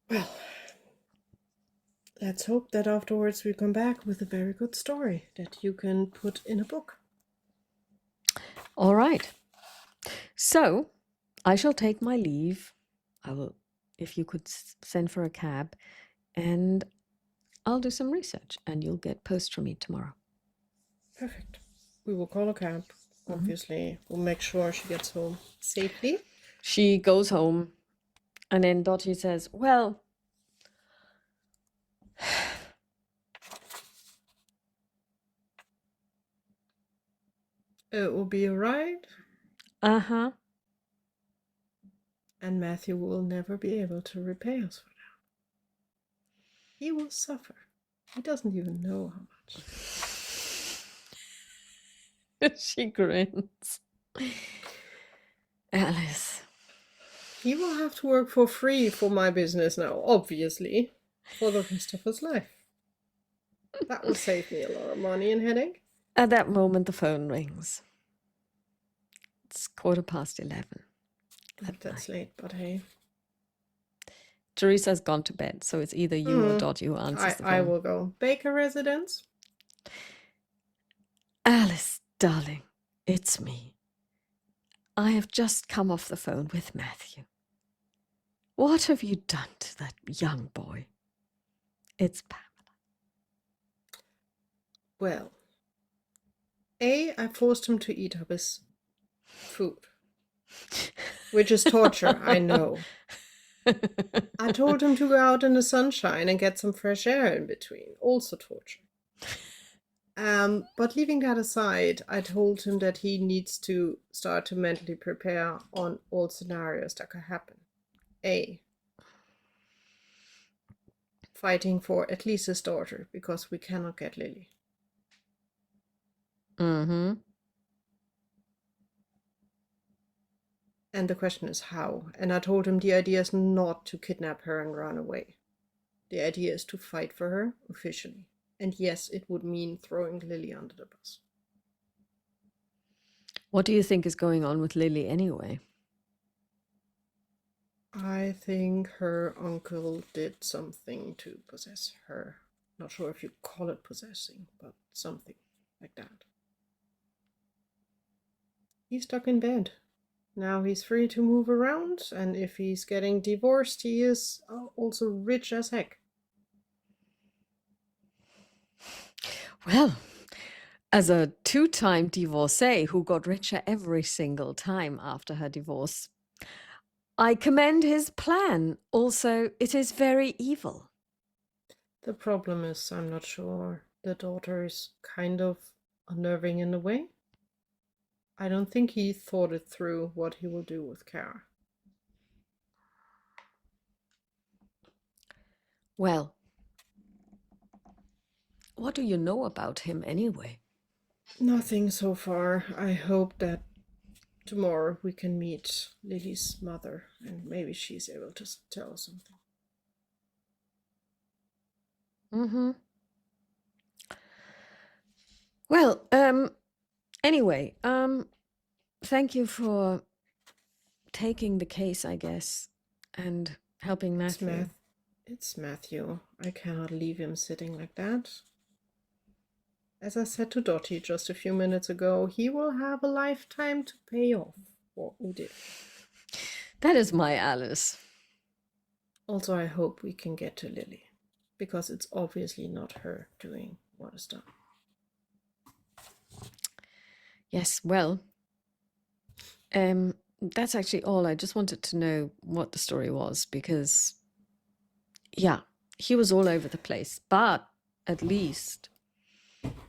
Well, let's hope that afterwards we come back with a very good story that you can put in a book. All right. So I shall take my leave. I will, if you could send for a cab, and I'll do some research, and you'll get post from me tomorrow. Perfect. We will call a cab. Obviously, we'll make sure she gets home safely. She goes home, and then Dottie says, well, It will be alright, uh-huh. and Matthew will never be able to repay us for that. He will suffer. He doesn't even know how much. She grins. Alice. He will have to work for free for my business now, obviously, for the rest of his life. That will save me a lot of money and headache. At that moment, the phone rings. It's 11:15. That's late, but hey. Teresa's gone to bed, so it's either you or Dottie who answers the phone. I will go. Baker residence? Alice, darling, it's me. I have just come off the phone with Matthew. What have you done to that young boy? It's Pamela. Well, I forced him to eat up his food, which is torture, I know. I told him to go out in the sunshine and get some fresh air in between, also torture. But leaving that aside, I told him that he needs to start to mentally prepare on all scenarios that could happen. Fighting for at least his daughter, because we cannot get Lily. Mm-hmm. And the question is how. And I told him the idea is not to kidnap her and run away. The idea is to fight for her officially. And yes, it would mean throwing Lily under the bus. What do you think is going on with Lily anyway? I think her uncle did something to possess her. Not sure if you call it possessing, but something like that. He's stuck in bed. Now he's free to move around, and if he's getting divorced, he is also rich as heck. Well, as a 2-time divorcee who got richer every single time after her divorce, I commend his plan. Also, it is very evil. The problem is, I'm not sure. The daughter is kind of unnerving in a way. I don't think he thought it through what he will do with Kara. Well, what do you know about him anyway? Nothing so far. I hope that tomorrow we can meet Lily's mother and maybe she's able to tell us something. Mm-hmm. Well, anyway, thank you for taking the case, I guess, and helping Matthew. It's Matthew. I cannot leave him sitting like that. As I said to Dottie just a few minutes ago, he will have a lifetime to pay off what we did. That is my Alice. Also, I hope we can get to Lily, because it's obviously not her doing what is done. Yes, well, that's actually all. I just wanted to know what the story was because, yeah, he was all over the place. But at least,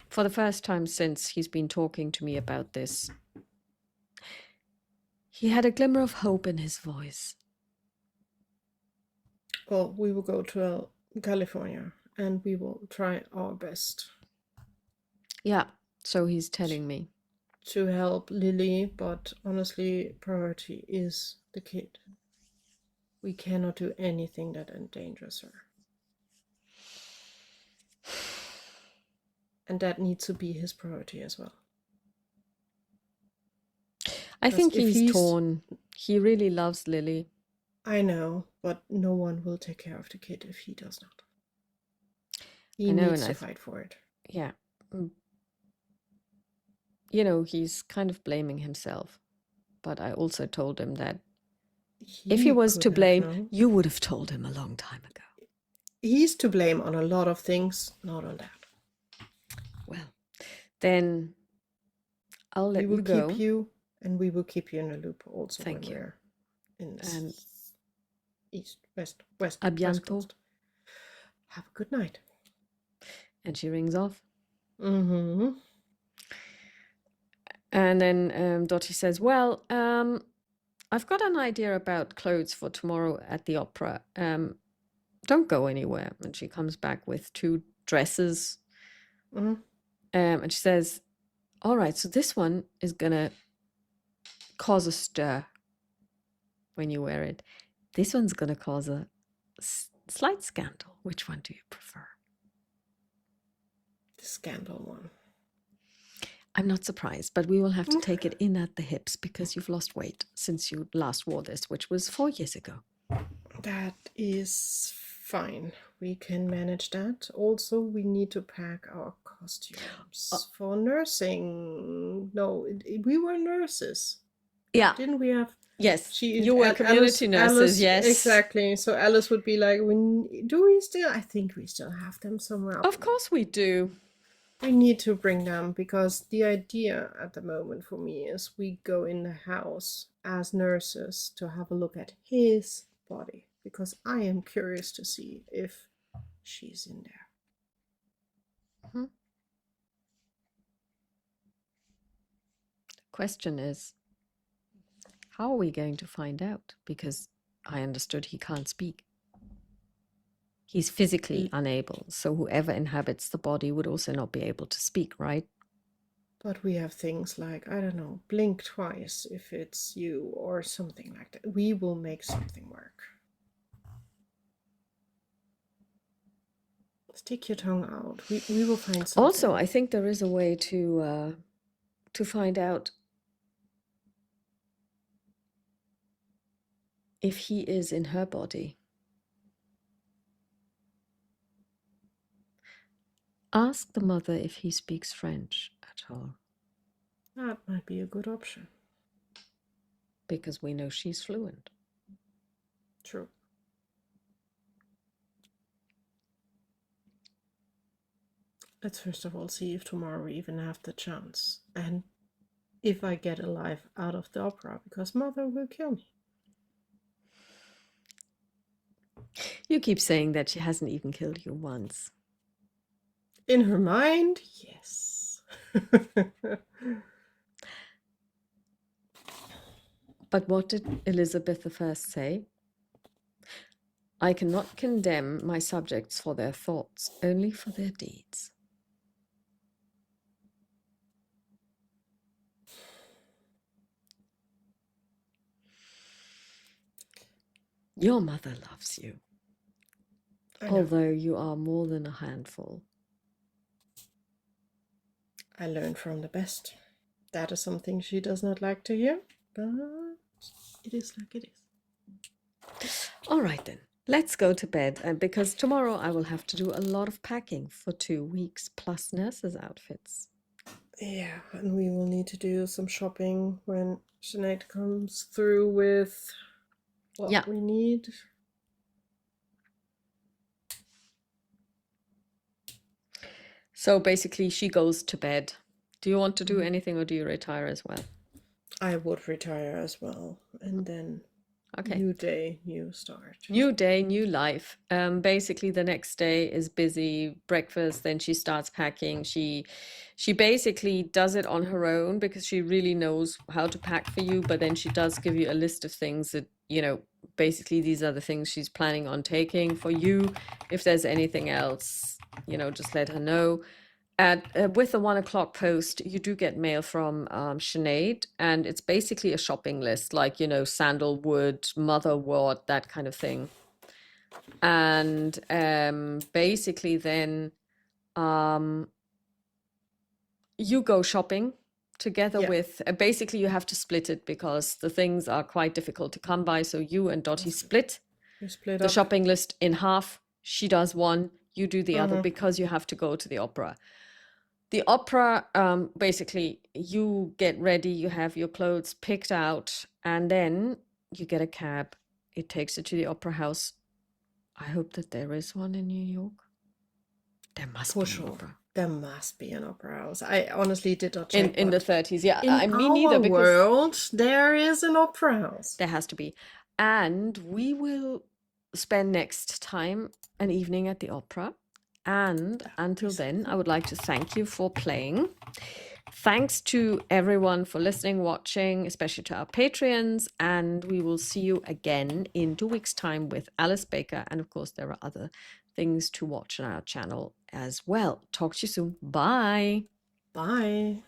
for the first time since he's been talking to me about this, he had a glimmer of hope in his voice. Well, we will go to California and we will try our best. Yeah, so he's telling me. To help Lily, but honestly, priority is the kid. We cannot do anything that endangers her. And that needs to be his priority as well. I think he's torn. He really loves Lily. I know, but no one will take care of the kid if he does not. He I know, needs and to fight for it. yeah, mm, you know, he's kind of blaming himself. But I also told him that if he He was to could have blame, known. you would have told him a long time ago. He's to blame on a lot of things, not on that. Well, then I'll let We will you go. keep you, and we will keep you in a loop also Thank when you. we're in the And west bientôt. coast. Have a good night. And she rings off. Mm-hmm. And then Dottie says, well, I've got an idea about clothes for tomorrow at the opera. Don't go anywhere. And she comes back with 2 dresses. Mm-hmm. And she says, all right, so this one is going to cause a stir when you wear it. This one's going to cause a slight scandal. Which one do you prefer? The scandal one. I'm not surprised, but we will have to take it in at the hips because you've lost weight since you last wore this, which was 4 years ago. That is fine. We can manage that. Also, we need to pack our costumes for nursing. No, we were nurses. Yeah. Didn't we have? Yes. You were community nurses, yes. Exactly. So Alice would be like, do we still? I think we still have them somewhere. Of course we do. We need to bring them because the idea at the moment for me is we go in the house as nurses to have a look at his body because I am curious to see if she's in there. Mm-hmm. The question is, how are we going to find out? Because I understood he can't speak. He's physically unable, so whoever inhabits the body would also not be able to speak, right? But we have things like, I don't know, blink twice if it's you or something like that. We will make something work. Stick your tongue out. We will find something. Also, I think there is a way to find out if he is in her body. Ask the mother if he speaks French at all. That might be a good option. Because we know she's fluent. True. Let's first of all see if tomorrow we even have the chance. And if I get alive out of the opera, because Mother will kill me. You keep saying that she hasn't even killed you once. In her mind, yes. But what did Elizabeth I say? I cannot condemn my subjects for their thoughts, only for their deeds. Your mother loves you, although you are more than a handful. I learned from the best. That is something she does not like to hear, but it is like it is. All right then, let's go to bed, and because tomorrow I will have to do a lot of packing for 2 weeks plus nurses' outfits. Yeah, and we will need to do some shopping when Sinead comes through with what we need. So basically she goes to bed. Do you want to do anything or do you retire as well? I would retire as well. And then new day, new start. New day, new life. Basically the next day is busy, breakfast, then she starts packing. She basically does it on her own because she really knows how to pack for you, but then she does give you a list of things that, you know, basically these are the things she's planning on taking for you. If there's anything else, you know, just let her know. With the 1 o'clock post, you do get mail from Sinead, and it's basically a shopping list, like, you know, sandalwood, motherwort, that kind of thing. And basically then you go shopping together with, basically you have to split it because the things are quite difficult to come by. So you and Dottie split the shopping list in half. She does one, you do the other because you have to go to the opera. The opera, basically, you get ready, you have your clothes picked out, and then you get a cab. It takes you to the opera house. I hope that there is one in New York. There must For be an sure. opera. There must be an opera house. I honestly did not check. In the 30s, yeah. In Me our neither, because world, there is an opera house. there has to be. And we will spend next time an evening at the opera. And until then, I would like to thank you for playing. Thanks to everyone for listening, watching, especially to our Patreons. And we will see you again in 2 weeks' time with Alice Baker. And of course, there are other things to watch on our channel as well. Talk to you soon. Bye. Bye.